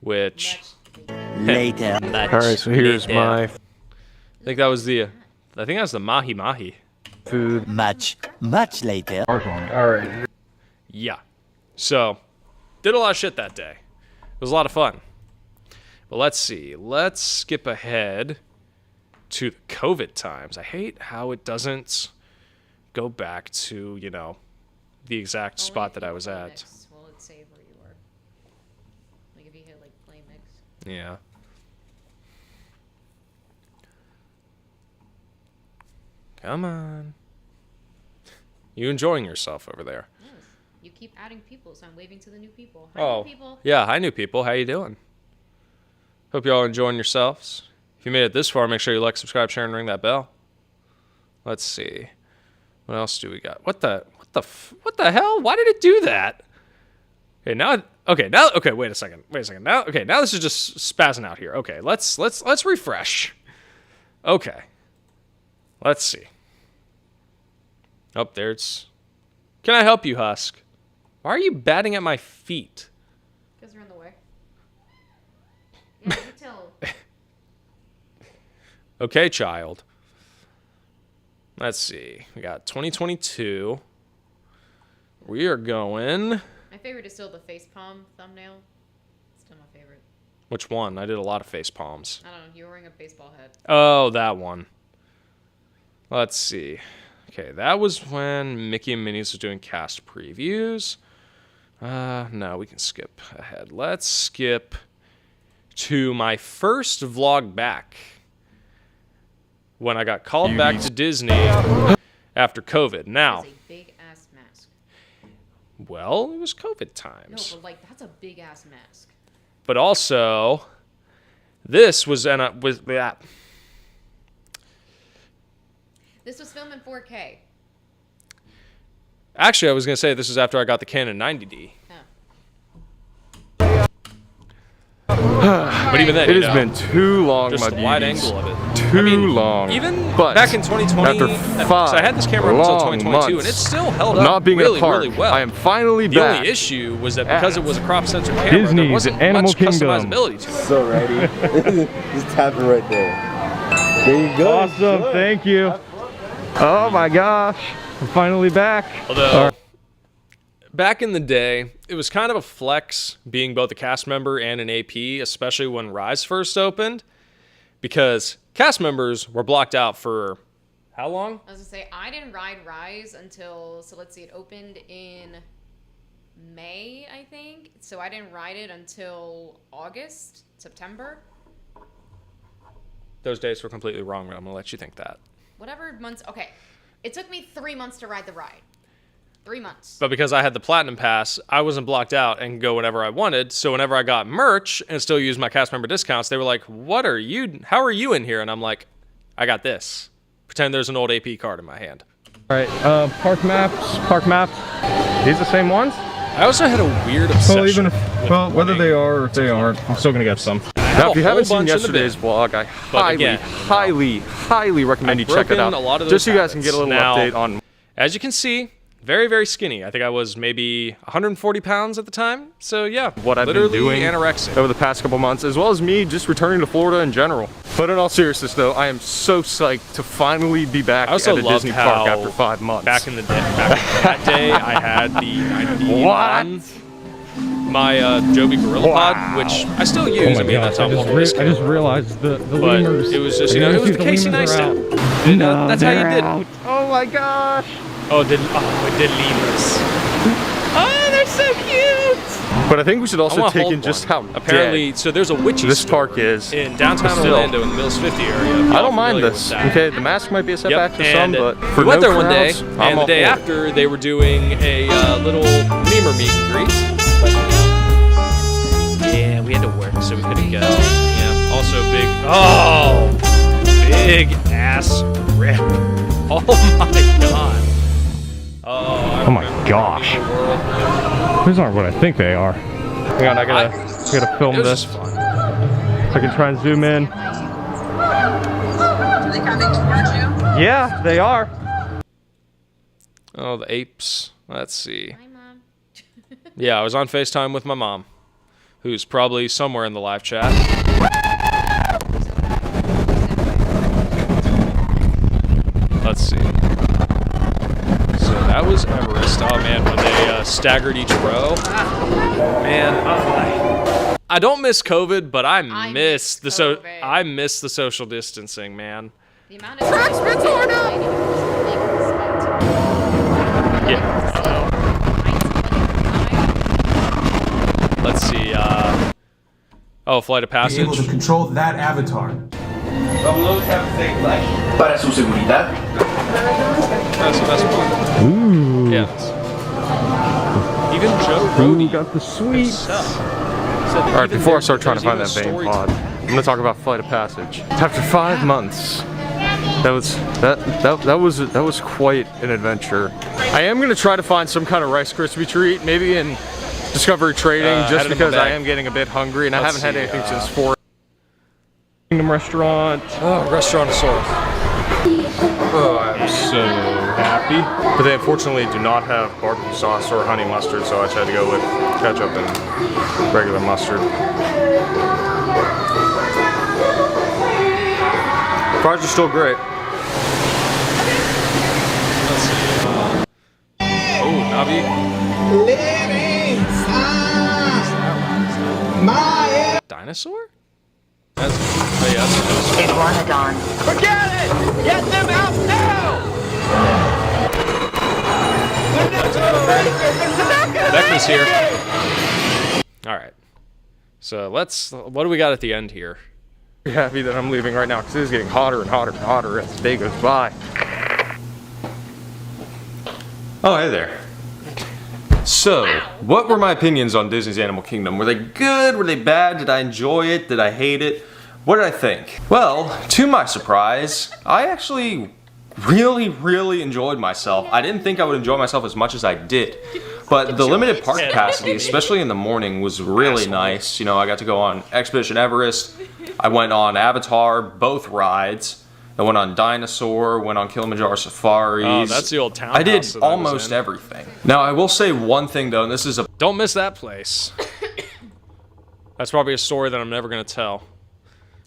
which Later. All right, so here's my I think that was the Mahi Mahi. food. Much later. All right. Yeah. So, did a lot of shit that day. It was a lot of fun. But let's see. Let's skip ahead to the COVID times. I hate how it doesn't go back to, you know, the exact spot that I was at. Will it save where you were? Like if you hit like play mix. Yeah. Come on. You enjoying yourself over there? Yes. You keep adding people, so I'm waving to the new people. Hi, Oh, new people. yeah. Hi, new people. How you doing? Hope you all enjoying yourselves. If you made it this far, make sure you like, subscribe, share, and ring that bell. Let's see. What else do we got? What the hell? Why did it do that? Okay, wait a second. Now this is just spazzing out here. Okay, let's refresh. Okay. Let's see. Oh, there's. Can I help you, Husk? Why are you batting at my feet? Because you're in the way. Yeah, you tell. Okay, child. Let's see. We got 2022. We are going. My favorite is still the face palm thumbnail. Still my favorite. Which one? I did a lot of face palms. I don't know. You were wearing a baseball head. Oh, that one. Let's see. Okay, that was when Mickey and Minnie's was doing cast previews. No, we can skip ahead. Let's skip to my first vlog back. When I got called back to Disney after COVID. Now, That is a big ass mask. well, it was COVID No, times. but like that's a big ass mask. But also, this was with that. This was filmed in 4K. Actually, I was gonna say this was after I got the Canon 90D. Huh. But even then, It you has know, been too long, just my the wide beauties. angle of it. Too long. Even But back in 2020, after so I had this camera until long 2022, and months it still held of up not being really, in a park, really well. I am finally The back. only issue was that because it was a crop sensor camera, there Disney's wasn't Animal much Kingdom. customizability to it. So ready. Just tap it right there. There you go. Awesome, thank you. Oh my gosh, I'm finally back. Although, back in the day, it was kind of a flex being both a cast member and an AP, especially when Rise first opened, because cast members were blocked out for how long? I was gonna say I didn't ride Rise until let's see, it opened in May, I think. So I didn't ride it until August, September, Those dates were completely wrong, but I'm gonna let you think that. whatever months. Okay, It took me 3 months to ride the ride. 3 months. But because I had the Platinum Pass, I wasn't blocked out and could go whenever I wanted. So whenever I got merch and still used my cast member discounts, they were like, how are you in here? And I'm like, I got this. Pretend there's an old AP card in my hand. All right, park maps. These the same ones? I also had a weird obsession. Whether they are or if they aren't, I'm still gonna get some. Now, if you haven't seen yesterday's vlog, I highly recommend you check it out. Just so you guys can get a little update on. As you can see, very, very skinny. I think I was maybe 140 pounds at the time. So yeah, what I've been doing anorexic over the past couple months, as well as me just returning to Florida in general. But in all seriousness though, I am so psyched to finally be back at a Disney park after 5 months. Back in that day, I had the ID on my Joby Gorilla Pod, which I still use. I mean, that's how I just realized the lemurs. It was just, it was the Casey Neistat. That's how you did it. Oh my gosh. Oh, the lemurs. Oh, they're so cute. But I think we should also take in just how apparently. So there's a witchy this park is in downtown Orlando in the Mills 50 area. I don't mind this. Okay, the mask might be a setback for some, but for we went there one day, crowds, and the day after they were doing a little lemur meet and greet. Yeah, we had to work, so we couldn't go. Yeah. Also big ass rip. Oh my god. Oh my gosh. These aren't what I think they are. Hang on, I gotta film this. So I can try and zoom in. Are they coming towards you? Yeah, they are. Oh, the apes. Let's see. Hi, Mom. Yeah, I was on FaceTime with my mom, who's probably somewhere in the live chat. Let's see. So that was Everest. Oh man, when they staggered each row. Man, I don't miss COVID, but I miss the I miss the social distancing, man. The amount of Yeah. Let's see. Oh, Flight of Passage. Be able to control that avatar. Para su seguridad. That's the best one. Ooh. Yes. Even Joe Brody got the sweets. All right, before I start trying to find that vein pod, I'm gonna talk about Flight of Passage. After 5 months, that was quite an adventure. I am gonna try to find some kind of Rice Krispie treat, maybe in Discovery Trading, just because I am getting a bit hungry and I haven't had anything since 4. Kingdom Restaurant. Oh, Restaurantosaurus. Oh, I'm so happy. But they unfortunately do not have barbecue sauce or honey mustard, so I just had to go with ketchup and regular mustard. Fries are still great. Let's see. Oh, Navi. Dinosaur? That's Iguanodon. Forget it! Get them out now! Beckman's here. Alright. So what do we got at the end here? I'm happy that I'm leaving right now because it is getting hotter and hotter and hotter as the day goes by. Oh, hey there. So, what were my opinions on Disney's Animal Kingdom? Were they good? Were they bad? Did I enjoy it? Did I hate it? What did I think? Well, to my surprise, I actually really enjoyed myself. I didn't think I would enjoy myself as much as I did. But the limited park capacity, especially in the morning, was really nice. You know, I got to go on Expedition Everest. I went on Avatar, both rides. I went on Dinosaur, went on Kilimanjaro Safaris. Oh, that's the old townhouse. I did almost everything. Now, I will say one thing though, and this is a... Don't miss that place. That's probably a story that I'm never going to tell.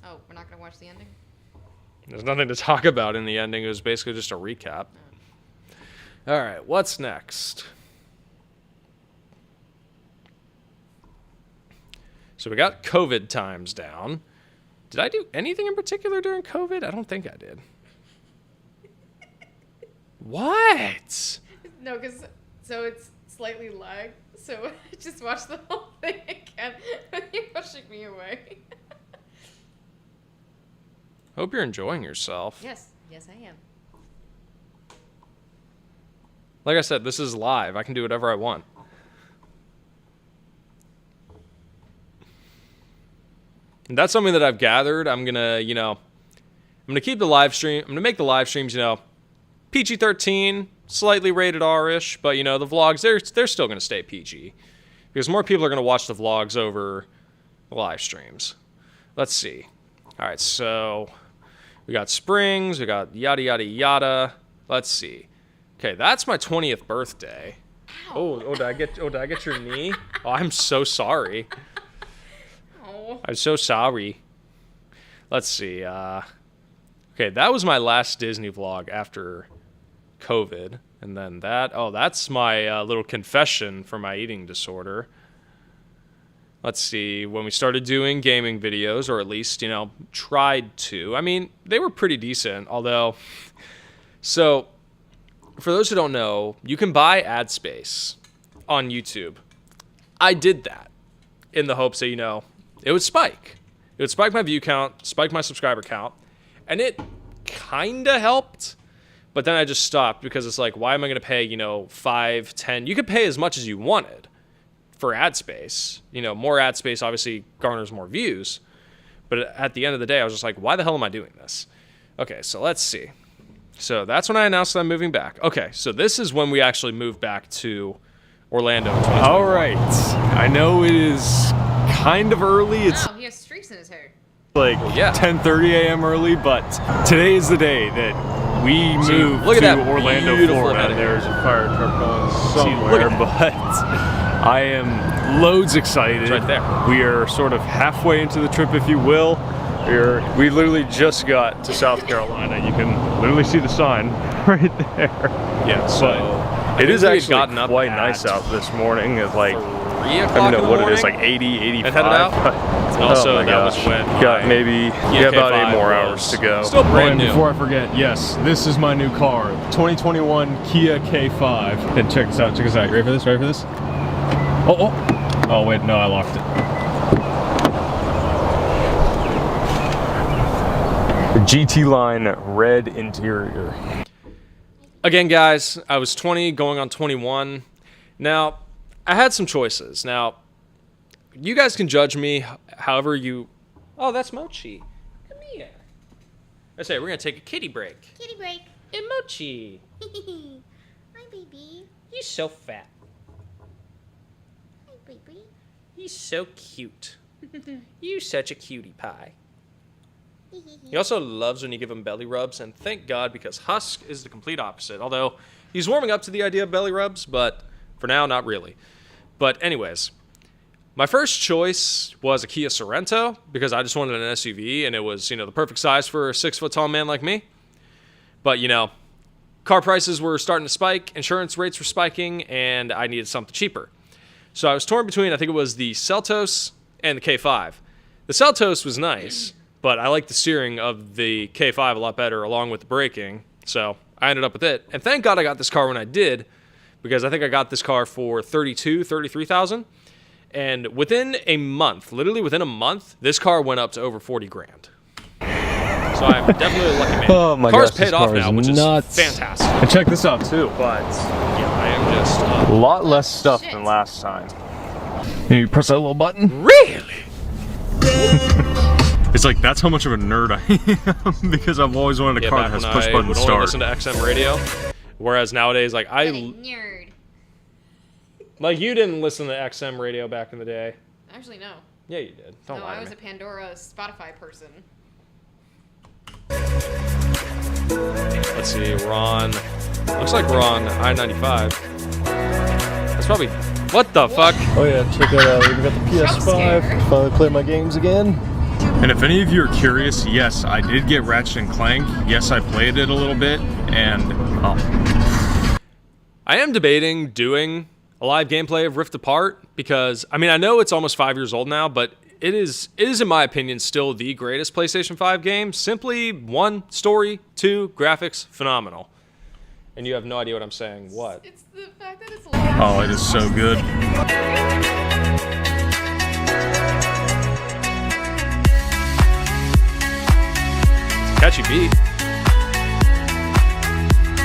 Oh, we're not going to watch the ending? There's nothing to talk about in the ending. It was basically just a recap. Alright, what's next? So we got COVID times down. Did I do anything in particular during COVID? I don't think I did. What? No, because so it's slightly lagged. So I just watched the whole thing again. You're pushing me away. Hope you're enjoying yourself. Yes, I am. Like I said, this is live. I can do whatever I want. And that's something that I've gathered. I'm gonna, I'm gonna keep the live stream. I'm gonna make the live streams, PG-13, slightly rated R-ish, but the vlogs they're still gonna stay PG because more people are gonna watch the vlogs over the live streams. Let's see. All right, so we got Springs, we got yada yada yada. Let's see. Okay, that's my 20th birthday. Oh, did I get your knee? Oh, I'm so sorry. I'm so sorry. Let's see. Okay, that was my last Disney vlog after COVID. And then that's my little confession for my eating disorder. Let's see. When we started doing gaming videos, or at least, tried to. I mean, they were pretty decent, although... So, for those who don't know, you can buy ad space on YouTube. I did that in the hopes that, it would spike. It would spike my view count, spike my subscriber count, and it kind of helped, but then I just stopped because it's like, why am I going to pay, 5, 10? You could pay as much as you wanted for ad space. More ad space obviously garners more views, but at the end of the day, I was just like, why the hell am I doing this? Okay, so let's see. So that's when I announced that I'm moving back. Okay, so this is when we actually moved back to Orlando. All right. I know it is kind of early. It's He has streaks in his hair. like 10:30 a.m. early, but today is the day that we move look at to that Orlando, beautiful Florida. head of hair. There's a fire truck going somewhere, but I am loads excited. It's right there. We are sort of halfway into the trip, if you will. We literally just got to South Carolina. You can literally see the sign right there. Yeah, so it is actually gotten up quite at nice out this morning. It's like 3 o'clock I don't in know the what morning. it is, like 80, 85. And headed out. And also, oh my that was gosh. when got my maybe about 8 more hours to go. Still brand new. Before I forget, yes, this is my new car, 2021 Kia K5. And check this out. Check this out. You ready for this? Ready for this? Oh wait, no, I locked it. GT line red interior. Again, guys, I was 20 going on 21. Now, I had some choices. Now, you guys can judge me however you... Oh, that's Mochi. Come here. I say, we're going to take a kitty break. Kitty break. Hey, Mochi. Hi, baby. You're so fat. Hi, baby. You're so cute. You're such a cutie pie. He also loves when you give him belly rubs, and thank God, because Husk is the complete opposite. Although, he's warming up to the idea of belly rubs, but for now, not really. But anyways, my first choice was a Kia Sorento, because I just wanted an SUV, and it was, the perfect size for a 6-foot-tall man like me. But, car prices were starting to spike, insurance rates were spiking, and I needed something cheaper. So I was torn between, I think it was the Seltos and the K5. The Seltos was nice, but I like the steering of the K5 a lot better, along with the braking. So I ended up with it. And thank God I got this car when I did, because I think I got this car for $33,000. And within a month, literally within a month, this car went up to over 40 grand. So I'm definitely a lucky man. Oh my Car's gosh, this paid off car is now, which nuts. is fantastic. And check this out too. But Yeah, I am just... a lot less stuff than last time. You press that little button? Really? It's like, that's how much of a nerd I am, because I've always wanted a car that has push button would only start. listen to XM radio, whereas nowadays, like Nerd. like you didn't listen to XM radio back in the day. Actually, no. Yeah, you did. Don't No, lie I to was me. a Pandora Spotify person. Let's see, Ron. Looks like we're on I-95. That's probably... What the fuck? Oh yeah, check that out. We got the PS5. Finally play my games again. And if any of you are curious, yes, I did get Ratchet & Clank. Yes, I played it a little bit, and I am debating doing a live gameplay of Rift Apart because, I mean, I know it's almost 5 years old now, but it is in my opinion still the greatest PlayStation 5 game. Simply 1, story, 2, graphics, phenomenal. And you have no idea what I'm saying. What? It's the fact that it's oh, it is so good. Catchy beat.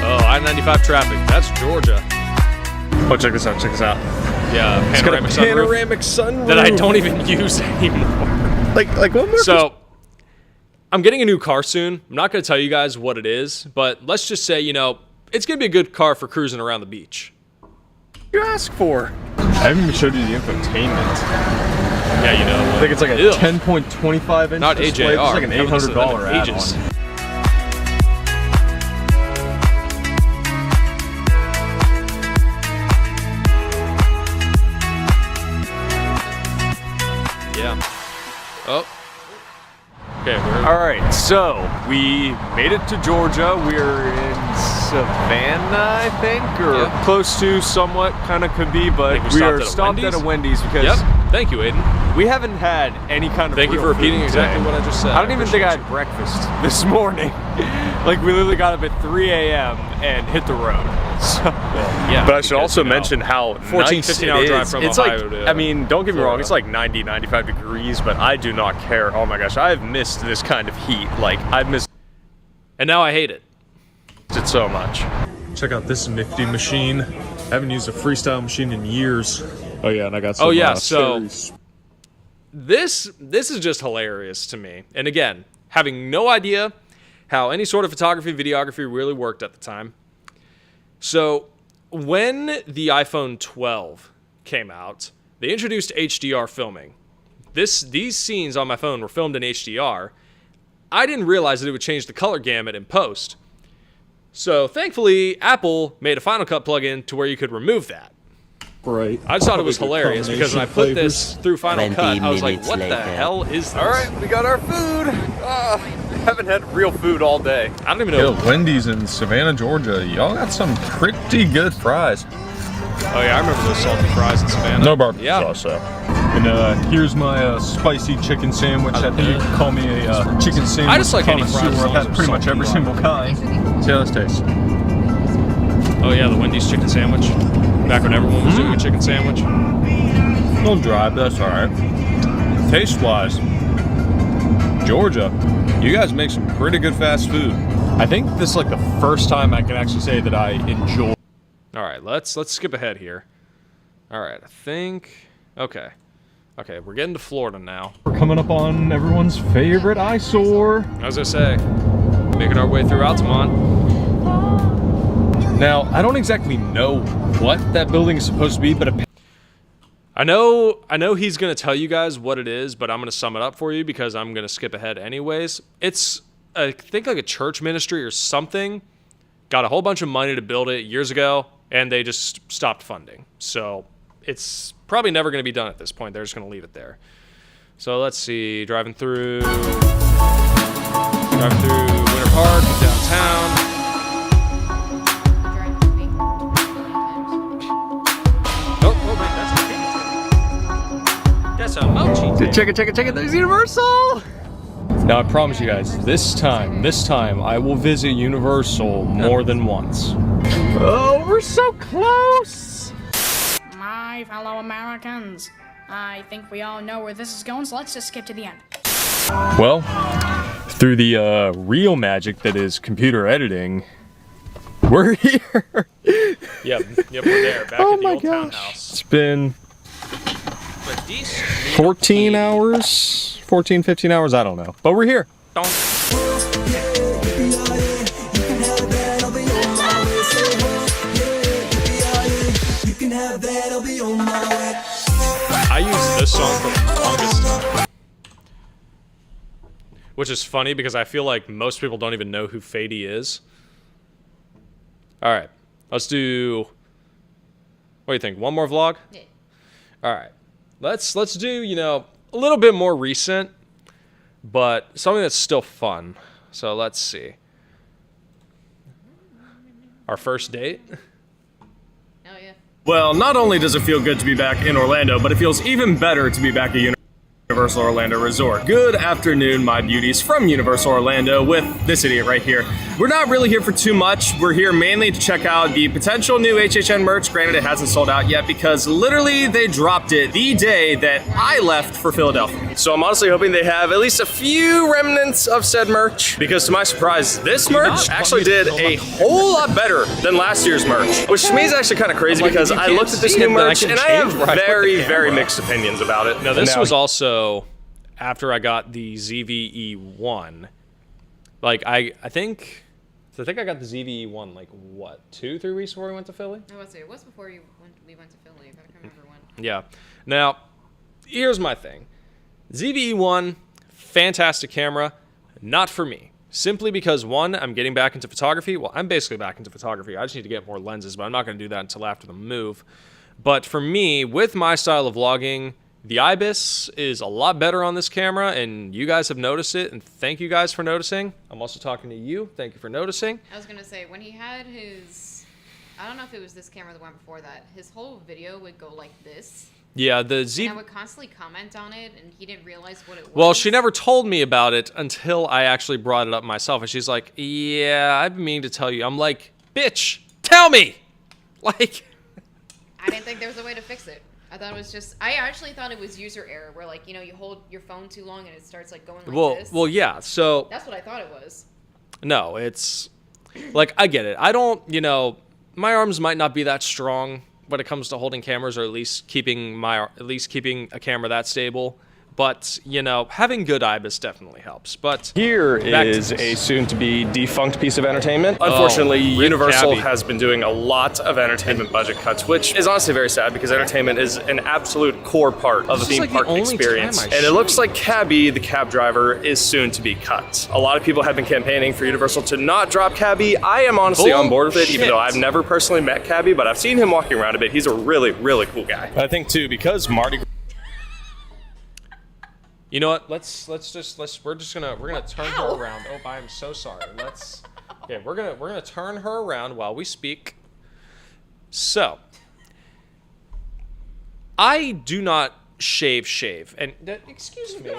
Oh, I I-95 traffic. That's Georgia. Oh, check this out. Check this out. Yeah, It's got a panoramic sunroof that I don't even use anymore. Like what more? So, I'm getting a new car soon. I'm not going to tell you guys what it is, but let's just say, you know, it's going to be a good car for cruising around the beach. you ask for? I haven't even showed you the infotainment. Yeah, you know. I think it's like a 10.25 inch Not display. AJR. It's like an $800 add-on. Yeah. Oh. Okay, All right, so we made it to Georgia. We're in Savannah, I think, or close to, somewhat, kind of could be, but we are stopped at a Wendy's because. Yep. Thank you, Aiden. We haven't had any kind of. Thank you for repeating exactly what I just said. I don't even think I had breakfast this morning. Like we literally got up at 3 a.m. and hit the road. So, yeah. But I should also mention how 14, 15-hour drive from it's Ohio like, to I mean, don't get me wrong, Florida. it's like 90, 95 degrees, but I do not care. Oh my gosh, I've missed this kind of heat. Like I've missed and now I hate it. it so much. Check out this nifty machine. I haven't used a freestyle machine in years. Oh yeah, and I got some. Oh yeah, so this is just hilarious to me. And again, having no idea how any sort of photography, videography really worked at the time. So when the iPhone 12 came out, they introduced HDR filming. These scenes on my phone were filmed in HDR. I didn't realize that it would change the color gamut in post. So thankfully, Apple made a Final Cut plugin to where you could remove that. right. I just thought it was hilarious because when I put this through Final Cut, I was like, what the hell is this? All right, we got our food. Haven't had real food all day. I don't even know. Yo, Wendy's in Savannah, Georgia. Y'all got some pretty good fries. Oh yeah, I remember those salty fries in Savannah. No barbecue Yeah. sauce, though. And here's my spicy chicken sandwich. I think you can call me a chicken sandwich. I just like any fries as connoisseur. long I've as had they're pretty much salty every on single kind. See how this tastes. Oh yeah, the Wendy's chicken sandwich. Back when everyone was doing a chicken sandwich. A little dry, but that's all right. Taste-wise, Georgia, you guys make some pretty good fast food. I think this is like the first time I can actually say that I enjoy. All right, let's skip ahead here. All right, I think. Okay, we're getting to Florida now. We're coming up on everyone's favorite eyesore. As I say, making our way through Altamont. Now, I don't exactly know what that building is supposed to be, but I know he's gonna tell you guys what it is, but I'm gonna sum it up for you because I'm gonna skip ahead anyways. It's I think like a church ministry or something. Got a whole bunch of money to build it years ago, and they just stopped funding. So it's probably never gonna be done at this point. They're just gonna leave it there. So let's see, driving through Winter Park, downtown. That's a mochi. Check it. There's Universal. now I promise you guys, this time I will visit Universal more than once. Oh, we're so close. My fellow Americans, I think we all know where this is going, so let's just skip to the end. Well, through the real magic that is computer editing, we're here. Yep, we're there. Back at the old townhouse. It's been 14 hours, 14, 15 hours, I don't know. But we're here. I use this song for the longest time. Which is funny because I feel like most people don't even know who Fady is. Alright, let's do... What do you think? One more vlog? Yeah. Alright. Let's do, you know, a little bit more recent, but something that's still fun. So let's see. Our first date? Oh yeah. Well, not only does it feel good to be back in Orlando, but it feels even better to be back at Universal Orlando Resort. Good afternoon, my beauties, from Universal Orlando with this idiot right here. We're not really here for too much. We're here mainly to check out the potential new HHN merch. Granted, it hasn't sold out yet because literally they dropped it the day that I left for Philadelphia. So I'm honestly hoping they have at least a few remnants of said merch, because to my surprise, this merch actually did a whole lot better than last year's merch, which to me is actually kind of crazy because I looked at this new merch and I have very mixed opinions about it. Now, this was also after I got the ZVE1. Like, I think I got the ZVE1 like what, 2-3 weeks before we went to Philly? I would say it was before we went to Philly. I can't remember when. Yeah. Now, here's my thing. ZVE1, fantastic camera, not for me. Simply because, one, I'm getting back into photography. Well, I'm basically back into photography. I just need to get more lenses, but I'm not going to do that until after the move. But for me, with my style of vlogging, the IBIS is a lot better on this camera, and you guys have noticed it, and thank you guys for noticing. I'm also talking to you. Thank you for noticing. I was going to say, when he had his, I don't know if it was this camera or the one before that, his whole video would go like this. Yeah, the And I would constantly comment on it, and he didn't realize what it was. Well, she never told me about it until I actually brought it up myself, and she's like, yeah, I've been meaning to tell you. I'm like, bitch, tell me! Like... I didn't think there was a way to fix it. I thought it was just, I actually thought it was user error, where like, you know, you hold your phone too long and it starts like going like this. Well, yeah, so... That's what I thought it was. No, it's... Like, I get it. I don't, you know, my arms might not be that strong when it comes to holding cameras, or at least keeping a camera that stable. But, you know, having good IBIS definitely helps. But here is a soon-to-be defunct piece of entertainment. Unfortunately, Universal has been doing a lot of entertainment budget cuts, which is honestly very sad because entertainment is an absolute core part of the theme park experience. And it looks like Cabby, the cab driver, is soon to be cut. A lot of people have been campaigning for Universal to not drop Cabby. I am honestly on board with it, even though I've never personally met Cabby, but I've seen him walking around a bit. He's a really, really cool guy. I think too, because Mardi. You know what? We're gonna turn her around. Oh, I'm so sorry. We're gonna turn her around while we speak. So, I do not shave, and excuse me.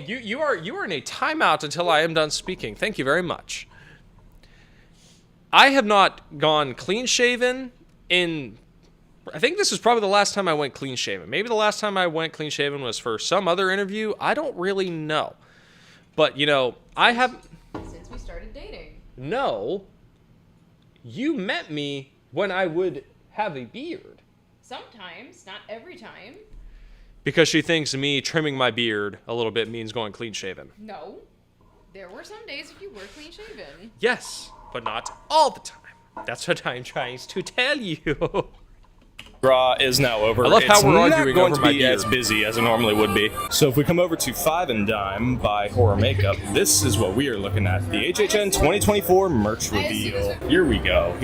You are in a timeout until I am done speaking. Thank you very much. I have not gone clean shaven in. I think this is probably the last time I went clean shaven. Maybe the last time I went clean shaven was for some other interview. I don't really know. But, you know, I have... Since we started dating. No. You met me when I would have a beard. Sometimes, not every time. Because she thinks me trimming my beard a little bit means going clean shaven. No. There were some days if you were clean shaven. Yes, but not all the time. That's what I'm trying to tell you. Gras is now over. I love how we're arguing not going over to my be beard. as busy as it normally would be. So if we come over to Five and Dime by Horror Makeup, this is what we are looking at. The HHN 2024 merch reveal. Here we go.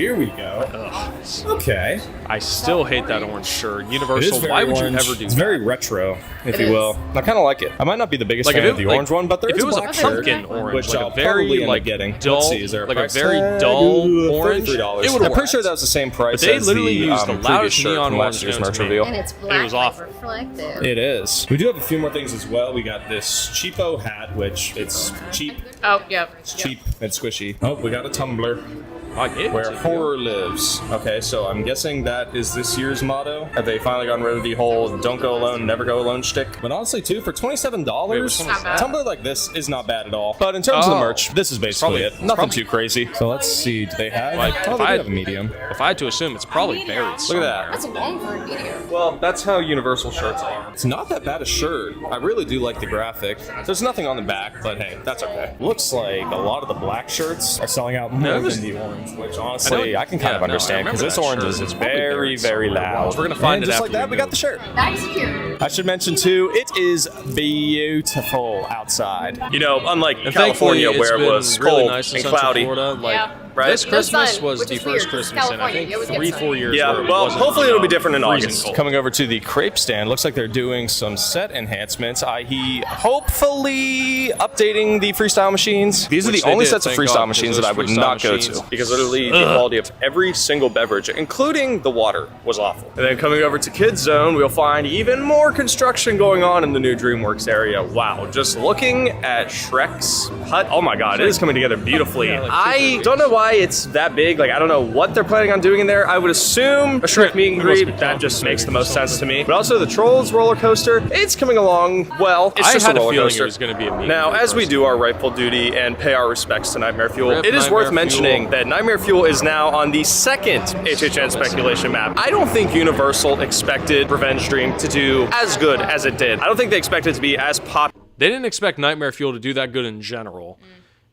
Okay. I still hate that orange shirt. Universal, why would you ever do that? It's very retro, if you will. I kind of like it. I might not be the biggest fan of the orange one, but there is a black shirt, pumpkin orange, which like I'll a very probably end like up getting. dull, Let's see, is there a like price a very tag? dull orange. $33. It would I'm pretty sure that was the same price But they as literally the used the previous loudest shirt neon from orange last year's known merch to me. reveal. And it's It black, was like awful. reflective. It is. We do have a few more things as well. We got this cheapo hat, which it's cheap. Oh, yep. It's cheap and squishy. Oh, we got a tumbler. Where Where horror lives. Okay, so I'm guessing that is this year's motto. Have they finally gotten rid of the whole "don't go alone, never go alone" shtick? But honestly, too, for $27, a tumbler like this is not bad at all. But in terms of the merch, this is basically it. Nothing too crazy. So let's see. Do they have? Oh, they do have a medium. If I had to assume, it's probably buried. Look at that. That's long for a medium. Well, that's how Universal shirts are. It's not that bad a shirt. I really do like the graphic. There's nothing on the back, but hey, that's okay. Looks like a lot of the black shirts are selling out more than the orange, which honestly I can kind of understand because this orange is very, very loud. We're gonna find and it just after like that, we we got move. the shirt. That is cute. I should mention too, it is beautiful outside. You know, unlike And California thankfully, where it it's was been really cold nice in and Central cloudy. Florida. Like, Yeah. right? This Christmas sun, was which the is first weird. Christmas in I California, think you always get 3-4 sun. years. Yeah, where it well, wasn't, hopefully it'll be different in freezing August. cold. Coming over to the crepe stand, looks like they're doing some set enhancements, i.e., hopefully updating the freestyle machines. These are Which the they only did, sets of thank freestyle God, machines because that I would those not freestyle go machines- to because literally the quality of every single beverage, including the water, was awful. And then coming over to Kids Zone, we'll find even more construction going on in the new DreamWorks area. Wow, just looking at Shrek's hut. Oh my God, it is coming together beautifully. Yeah, like I 2 don't know why it's that big. Like, I don't know what they're planning on doing in there. I would assume a Shrek meet and It must be greet. That just complicated makes the most or sense to something. me. But also the Trolls roller coaster. It's coming along well. It's I just had a a roller feeling coaster. it was going to be a meet and Now, greet as we person. do our rightful duty and pay our respects to Nightmare Fuel, Rip it is Nightmare worth mentioning Fuel. that Nightmare Fuel is now on the second HHN speculation map. I don't think Universal expected Revenge Dream to do as good as it did. I don't think they expected it to be as popular. They didn't expect Nightmare Fuel to do that good in general,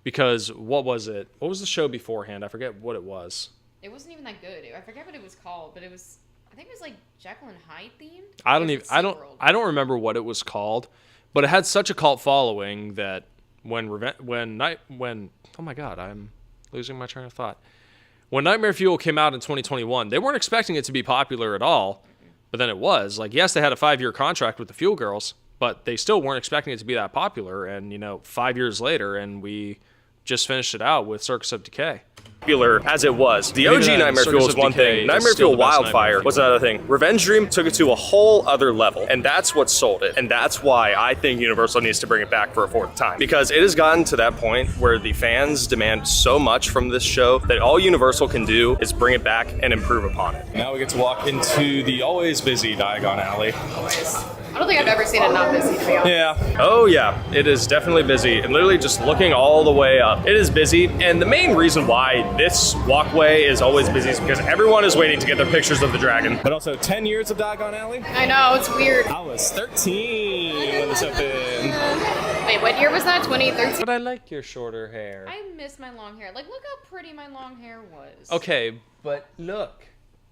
because what was it? What was the show beforehand? I forget what it was. It wasn't even that good. I forget what it was called, but it was. I think it was like Jekyll and Hyde themed. I Or don't was even. it SeaWorld? I don't remember what it was called, but it had such a cult following that when oh my God, I'm losing my train of thought. When Nightmare Fuel came out in 2021, they weren't expecting it to be popular at all, but then it was. Like, yes, they had a 5-year contract with the Fuel Girls, but they still weren't expecting it to be that popular. And 5 years later, and we just finished it out with Circus of Decay. As it was. The And OG even then, Nightmare Circus Fuel of is one Decay thing. is Nightmare still Fuel the best Wildfire Nightmare was Fuel. another thing. Revenge Dream took it to a whole other level, and that's what sold it. And that's why I think Universal needs to bring it back for a 4th time. Because it has gotten to that point where the fans demand so much from this show that all Universal can do is bring it back and improve upon it. Now we get to walk into the always busy Diagon Alley. I don't think I've ever seen it not busy, to be honest. Yeah. Oh, yeah. It is definitely busy. And literally just looking all the way up, it is busy. And the main reason why this walkway is always busy is because everyone is waiting to get their pictures of the dragon. But also 10 years of Diagon Alley. I know, it's weird. I was 13 when this opened. Wait, what year was that? 2013? But I like your shorter hair. I miss my long hair. Like, look how pretty my long hair was. Okay, but look.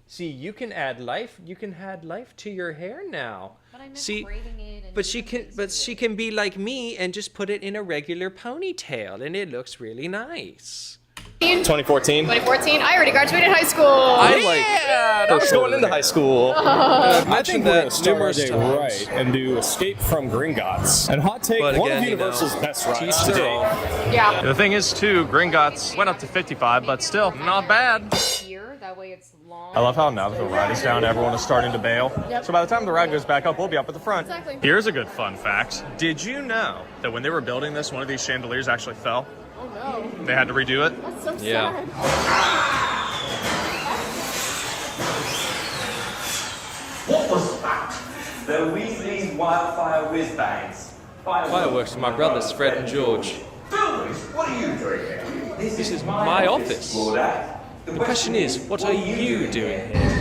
See, you can add life. You can add life to your hair now. But I miss See, braiding it and but she doing can, things but to she it. can be like me and just put it in a regular ponytail, and it looks really nice. 2014. 2014? I already graduated high school. I was going into high school. I think mentioned we're that going to start our numerous day times. right and do Escape from Gringotts. And hot take, But one again, of Universal's best rides teach to their date. own. Yeah. The thing is, too, Gringotts went up to 55, but still not bad. Here, that way it's long. I love how now that the ride is down, everyone is starting to bail. Yep. So by the time the ride goes back up, we'll be up at the front. Exactly. Here's a good fun fact. Did you know that when they were building this, one of these chandeliers actually fell? Oh no. They had to redo it? That's so Yeah. sad. What was that? The Weasley's wildfire whiz bangs. Fireworks for my brothers, Fred and George. Phyllis, what are you doing here? This is my office. The question is, what are you doing here?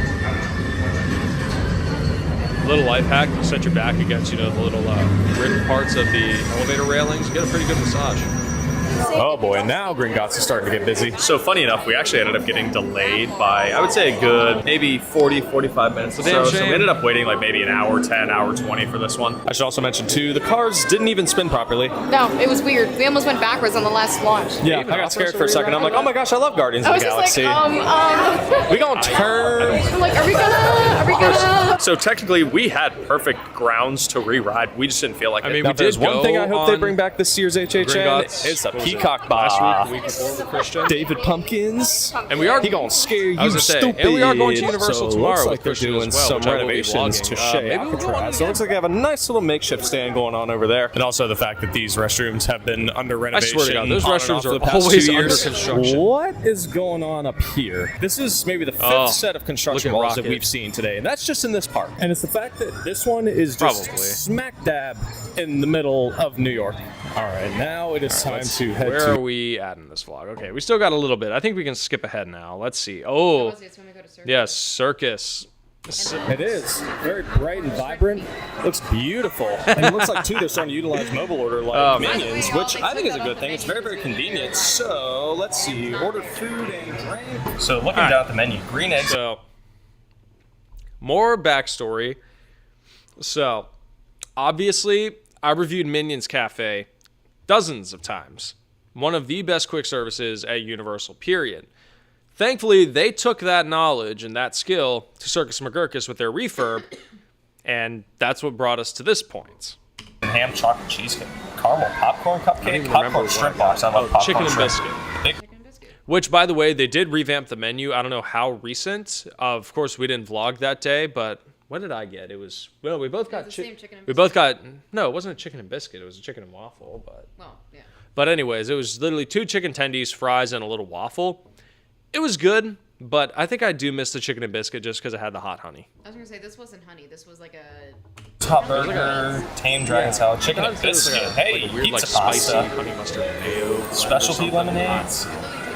Little life hack: set your back against, the little written parts of the elevator railings. You get a pretty good massage. Oh boy, now Gringotts is starting to get busy. So funny enough, we actually ended up getting delayed by, I would say, a good maybe 40, 45 minutes or Damn so. So shame. we ended up waiting like maybe an hour 10, hour 20 for this one. I should also mention too, the cars didn't even spin properly. No, it was weird. We almost went backwards on the last launch. Yeah, I got scared for a second. I'm like, oh my gosh, I love Guardians I of was the just Galaxy. like, We gonna turn. I'm like, are we gonna? So technically, we had perfect grounds to re-ride. We just didn't feel like it. I mean, Now, we if there's did one thing I go hope they on bring back this year's HHN. Gringotts. It's a What was it, peacock last bar. week, the week before with Christian. David Pumpkins. And we are He gonna scare you, I was gonna say, stupid. and we are going to Universal so tomorrow Looks with like they're Christian doing as well, some which I will be renovations to vlogging. Shea Maybe we'll go on Alcatraz. So it looks like they have a nice little makeshift stand going on over there. And also the fact that these restrooms have been under renovation. I swear to God, those on and restrooms off for are the past always 2 under years. construction. What is going on up here? This is maybe the fifth Oh, set of construction look at walls that Rocket. we've seen today, and that's just in this park. And it's the fact that this one is just Probably. smack dab in the middle of New York. All right, now it is time to head Where to. are we at in this vlog? Okay, we still got a little bit. I think we can skip ahead now. Let's see. Oh, It's when we go to circus. yes, circus. It is very bright and vibrant. Looks beautiful, and it looks like too they're starting to utilize mobile order like Oh, man. Minions, which I think is a good thing. It's very, very convenient. So let's see, order food and drink. So looking down at the menu, green eggs. So, more backstory. So, obviously, I reviewed Minions Cafe dozens of times. one of the best quick services at Universal, period. Thankfully, they took that knowledge and that skill to Circus McGurkus with their refurb, and that's what brought us to this point. Ham chocolate cheesecake, caramel popcorn cupcake, remember popcorn what shrimp I got. box. I love popcorn Chicken and shrimp. biscuit. Which, by the way, they did revamp the menu. I don't know how recent. Of course, we didn't vlog that day, but what did I get? It was, well, we both got same chicken and we both got, no, it wasn't a chicken and biscuit. It was a chicken and waffle, but. Well, yeah. But anyways, it was literally 2 chicken tendies, fries, and a little waffle. It was good, but I think I do miss the chicken and biscuit just because it had the hot honey. I was gonna say this wasn't honey. This was like a Top burger, tame dragon salad, chicken and biscuit. Hey, like a weird, pizza like spicy pasta, honey mustard mayo. specialty lemonades.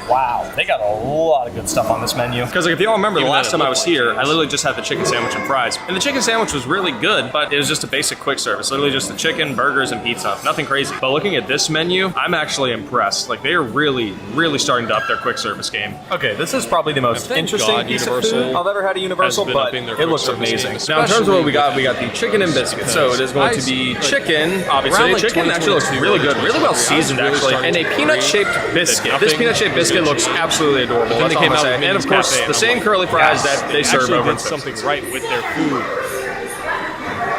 Wow, they got a lot of good stuff on this menu. Because like, if you all remember, the Even last though it time I looked was like here, it I was- literally just had the chicken sandwich and fries. And the chicken sandwich was really good, but it was just a basic quick service. Literally just the chicken, burgers, and pizza. Nothing crazy. But looking at this menu, I'm actually impressed. Like, they are really, really starting to up their quick service game. Okay, this is probably the most Thank interesting God piece Universal of food I've ever had at Universal, has been but upping their it quick looks service amazing. game, Now, in terms of what we especially got the chicken and biscuit. So it is going to be Like, chicken, obviously. around, like, Chicken actually looks 2022, really good, really well 2023, seasoned, I was really actually. And a starting to peanut-shaped agree biscuit. that This nothing peanut-shaped was biscuit good. looks absolutely adorable. Then That's they all came I'm out saying. with And of Minnie's course, Cafe, the and same I'm like, curly fries yes, that they serve actually over did at something right with their food.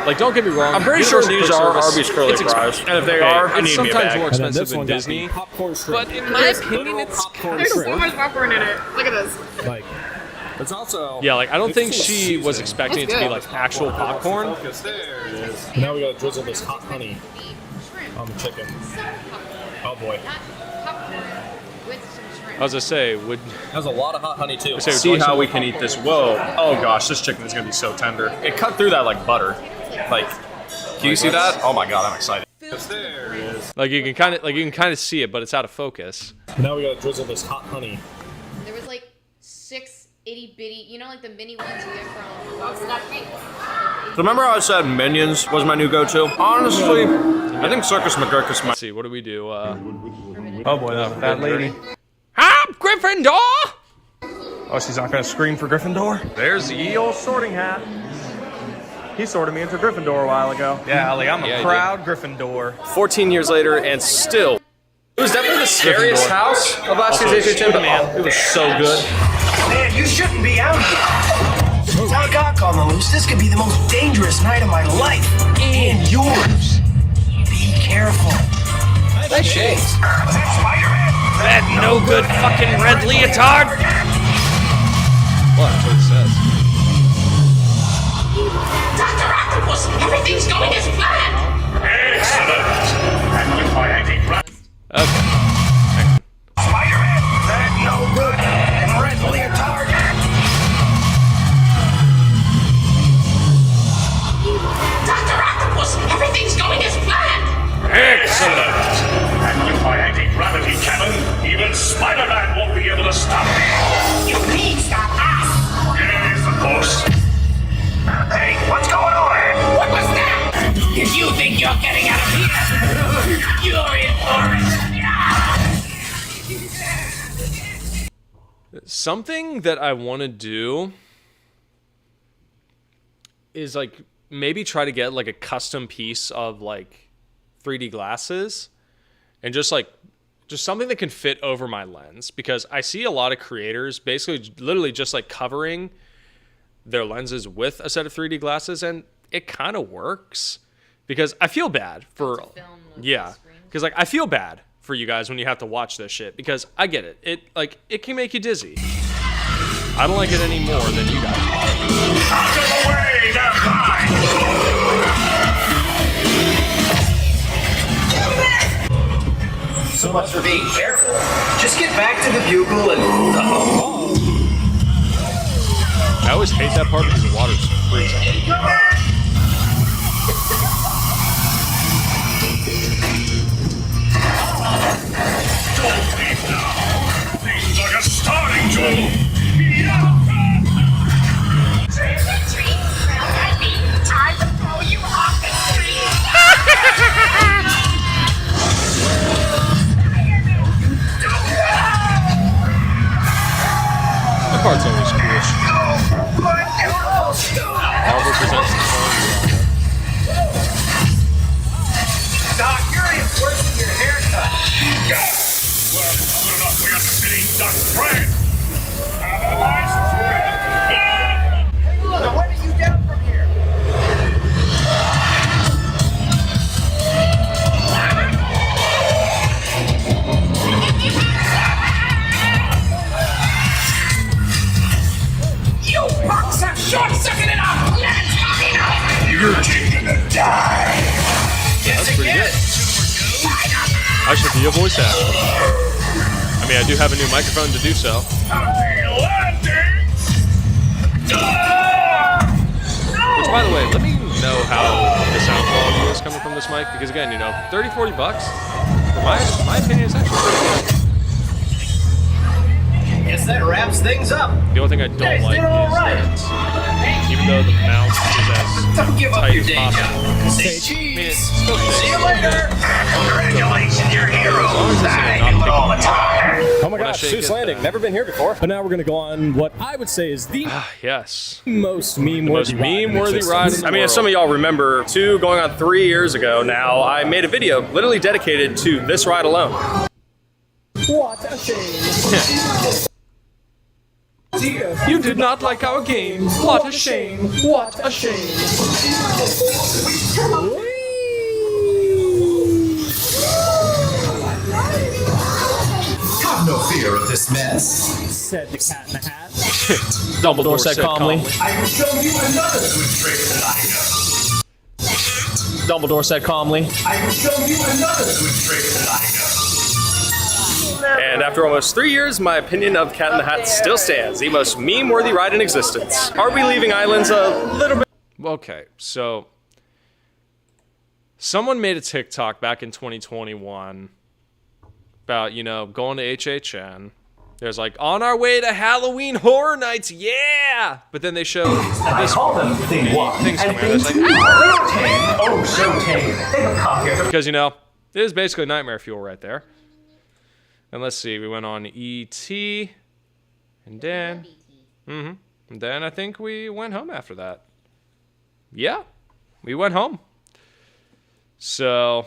Like, don't get me wrong. I'm pretty sure Universal these quick are service, Arby's curly it's fries. expensive. And if they Okay, are, I it's need me a sometimes bag. more And then expensive this than one got the Disney. popcorn But in my opinion, it's kind of There's so worth much popcorn in it. Look at this. Like, it's also... Yeah, like, I don't think she was expecting it to be, like, actual popcorn. There it is. Now we gotta drizzle this hot honey on the chicken. Oh boy. popcorn with some shrimp. As I say, would Has a lot of hot honey too. say, See would you like how some we can eat this. Whoa. Oh gosh, this chicken is gonna be so tender. It cut through that like butter. Like, can you see that? Oh my god, I'm excited. There it is. like you can kind of see it, but it's out of focus. Now we gotta drizzle this hot honey. There was like 6 itty bitty, you know, like the mini ones you get from. So remember how I said Minions was my new go-to? Honestly, I think Circus McGurkus might. Let's see, what do we do? Oh boy, that fat lady. I'm Gryffindor! Oh, she's not gonna scream for Gryffindor? There's the ye old sorting hat. He sorted me into Gryffindor a while ago. Yeah, like I'm a proud Gryffindor. 14 years later, and still. It was definitely the scariest house of last year's HHN, but man, it was so good. Man, you shouldn't be out here. Without Doc on the loose, this could be the most dangerous night of my life. And yours. Be careful. Nice shades. Was that Spider-Man? That no good fucking red leotard! Well, that's what it says. Dr. Octopus, everything's going as planned. Excellent. And with my anti-gravity. Okay. Spider-Man, that no good red leotard. Dr. Octopus, everything's going as planned. Excellent. And with my anti-gravity cannon, even Spider-Man won't be able to stop me. You mean stop us? Yes, of course. Hey, what's going on? What was that? If you think you're getting out of here, you're in for it. Something that I want to do is like maybe try to get like a custom piece of like 3D glasses and just something that can fit over my lens, because I see a lot of creators basically literally just like covering their lenses with a set of 3D glasses, and it kind of works because I feel bad for because like I feel bad for you guys when you have to watch this shit, because I get it. It can make you dizzy. I don't like it any more than you guys. Out of the way, they're fine. So much for being careful. Just get back to the bugle and... I always hate that part because the water's freezing. Don't leave now. Things like a starting to... Time to throw you off the That part's always cool. Marvel presents the phone. Doc, you're even worse than your haircut. We're coming up. We are defeating the threat. Have a nice trip. Hey, look, where did you down from here? You punks have short-circuited our planet! You're taking a dive! That's pretty good. I should be a voice actor. I mean, I do have a new microphone to do so. Which, by the way, let me know how the sound quality is coming from this mic, because again, you know, 30, 40 bucks, for my opinion, is actually pretty good. Guess that wraps things up. The only thing I don't like is that even though the mount is as Don't give up tight your as day possible, job. Say I mean, cheese. it's still See you later. Congratulations, you're heroes. I not do it all the time. Oh my When I gosh, shake Zeus it, Landing. Never been here before. But now we're gonna go on what I would say is the yes, most meme-worthy ride. I mean, as some of y'all remember, going on 3 years ago now, I made a video literally dedicated to this ride alone. What a shame. You did not like our game. What a shame. What a shame. Have no fear of this mess. Said the Cat in the Hat. Dumbledore said calmly. I will show you another good trick that I know. Dumbledore said calmly. I will show you another good trick that I know. And after almost 3 years, my opinion of Cat in the Hat still stands. The most meme-worthy ride in existence. Are we leaving Islands a little bit? Okay, so someone made a TikTok back in 2021 about, you know, going to HHN. There's like, on our way to Halloween Horror Nights, yeah! But then they show this call them Thing 1 things and somewhere. Thing It's 2. like, They are tame. Oh, so tame. They have come here to... because, you know, it is basically nightmare fuel right there. And let's see, we went on E.T. and then, and then I think we went home after that. Yeah, we went home. So,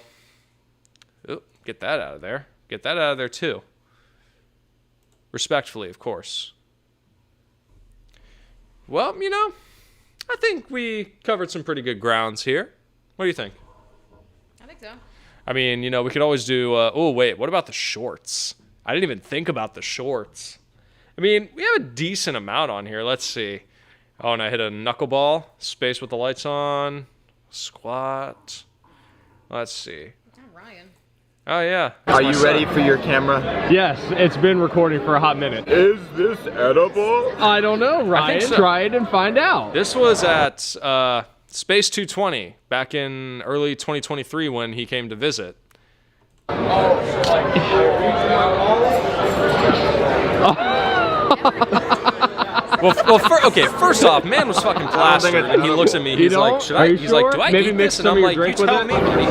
get that out of there. Get that out of there too. Respectfully, of course. Well, you know, I think we covered some pretty good grounds here. What do you think? I think so. I mean, you know, we could always do, oh, wait, what about the shorts? I didn't even think about the shorts. I mean, we have a decent amount on here. Let's see. Oh, and I hit a knuckleball. Space with the lights on. Squat. Let's see. Oh, Ryan. Oh, yeah. Are you ready for your camera? Yes, it's been recording for a hot minute. Is this edible? I don't know, Ryan. so. Try it and find out. This was at Space 220 back in early 2023 when he came to visit. Okay, first off, man was fucking plastered, and he looks at me, he's like, should I? He's like, do I Maybe eat mix this? And some I'm of your like, you drink with tell it? me, buddy.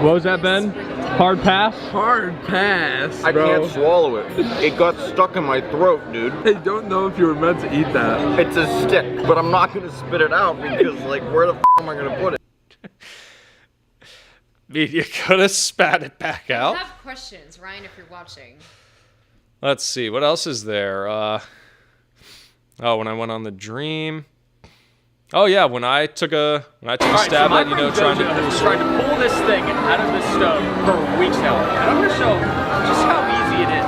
What was that, Ben? Hard pass? Hard pass. I Bro. can't swallow it. It got stuck in my throat, dude. I don't know if you were meant to eat that. It's a stick, but I'm not gonna spit it out because, like, where the f am I gonna put it? You could have spat it back I out. have questions, Ryan, if you're watching. Let's see, what else is there? Oh, when I went on the Dream. Oh yeah, when I took a stab at, you know, trying to pull this thing out of the stove for weeks now. And I'm gonna show just how easy it is.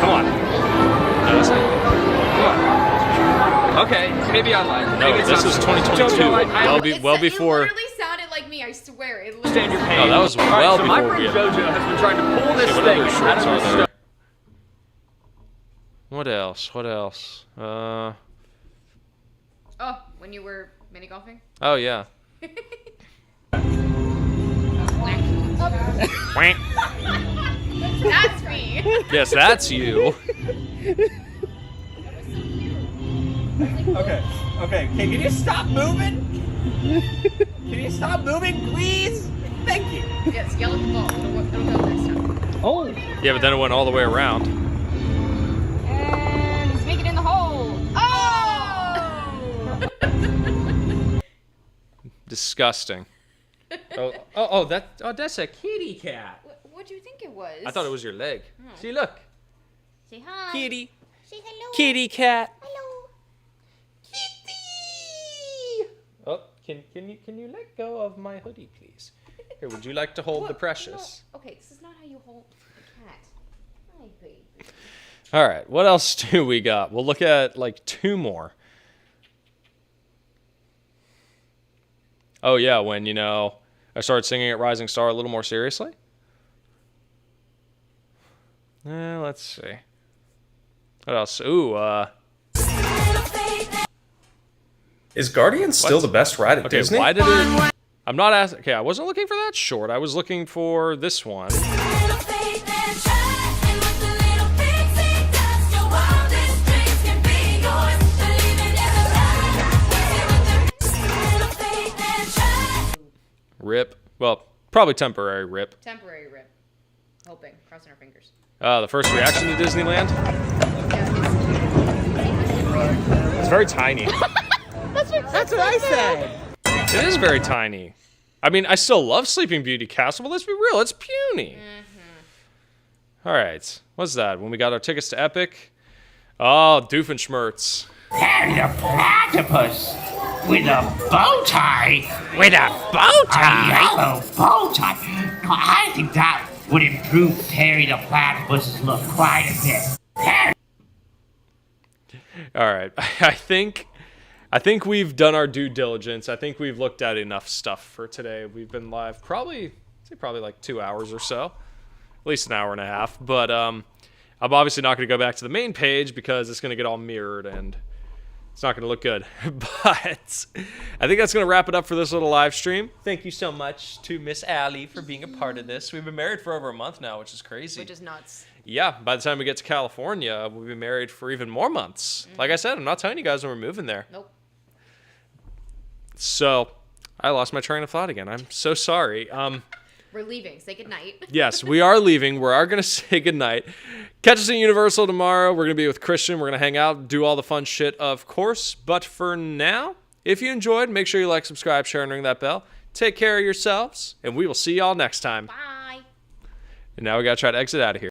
Come on. No, that's not. Come on. Okay, maybe I lied. No, this was 2022. Well before. It literally sounded like me, I swear. It literally Stand your pain. Oh, that was well so my before friend we. JoJo has been trying to pull this What thing other out shorts of are the there? stove. What else? What else? Oh, when you were mini golfing? Oh yeah. That's me. Yes, that's you. Okay, can you stop moving? Can you stop moving, please? Thank you. Yes, yell at the ball. It'll go next time. Oh. Yeah, but then it went all the way around. And he's making it in the hole. Oh! Disgusting. That's a kitty cat. What do you think it was? I thought it was your leg. Oh. See, look. Say hi. Kitty. Say hello. Kitty cat. Hello. Oh, can you let go of my hoodie, please? Here, would you like to hold the precious? No. Okay, this is not how you hold a cat. Hi, baby. All right, what else do we got? We'll look at like 2 more. Oh yeah, when I started singing at Rising Star a little more seriously. Let's see. What else? Ooh, Is Guardians still the best ride at Disney? Why did it? I'm not asking. Okay, I wasn't looking for that short. I was looking for this one. Rip. Well, probably temporary rip. Temporary rip. Hoping. Crossing our fingers. The first reaction to Disneyland? It's very tiny. That's what I said. It is very tiny. I mean, I still love Sleeping Beauty Castle, but let's be real, it's puny. All right, what's that? When we got our tickets to Epic? Oh, Doofenshmirtz. Harry the Platypus with a bow tie. With a bow tie? A yellow bow tie. I think that would improve Harry the Platypus's look quite a bit. Harry. All right, I think we've done our due diligence. I think we've looked at enough stuff for today. We've been live probably like 2 hours or so, at least an hour and a half. But I'm obviously not going to go back to the main page because it's going to get all mirrored and it's not going to look good. But I think that's going to wrap it up for this little live stream. Thank you so much to Miss Allie for being a part of this. We've been married for over a month now, which is crazy. Which is nuts. Yeah, by the time we get to California, we'll be married for even more months. Like I said, I'm not telling you guys when we're moving there. Nope. So, I lost my train of thought again. I'm so sorry. We're leaving. Say goodnight. Yes, we are leaving. We are going to say goodnight. Catch us at Universal tomorrow. We're going to be with Christian. We're going to hang out, do all the fun shit, of course. But for now, if you enjoyed, make sure you like, subscribe, share, and ring that bell. Take care of yourselves, and we will see y'all next time. Bye. And now we got to try to exit out of here.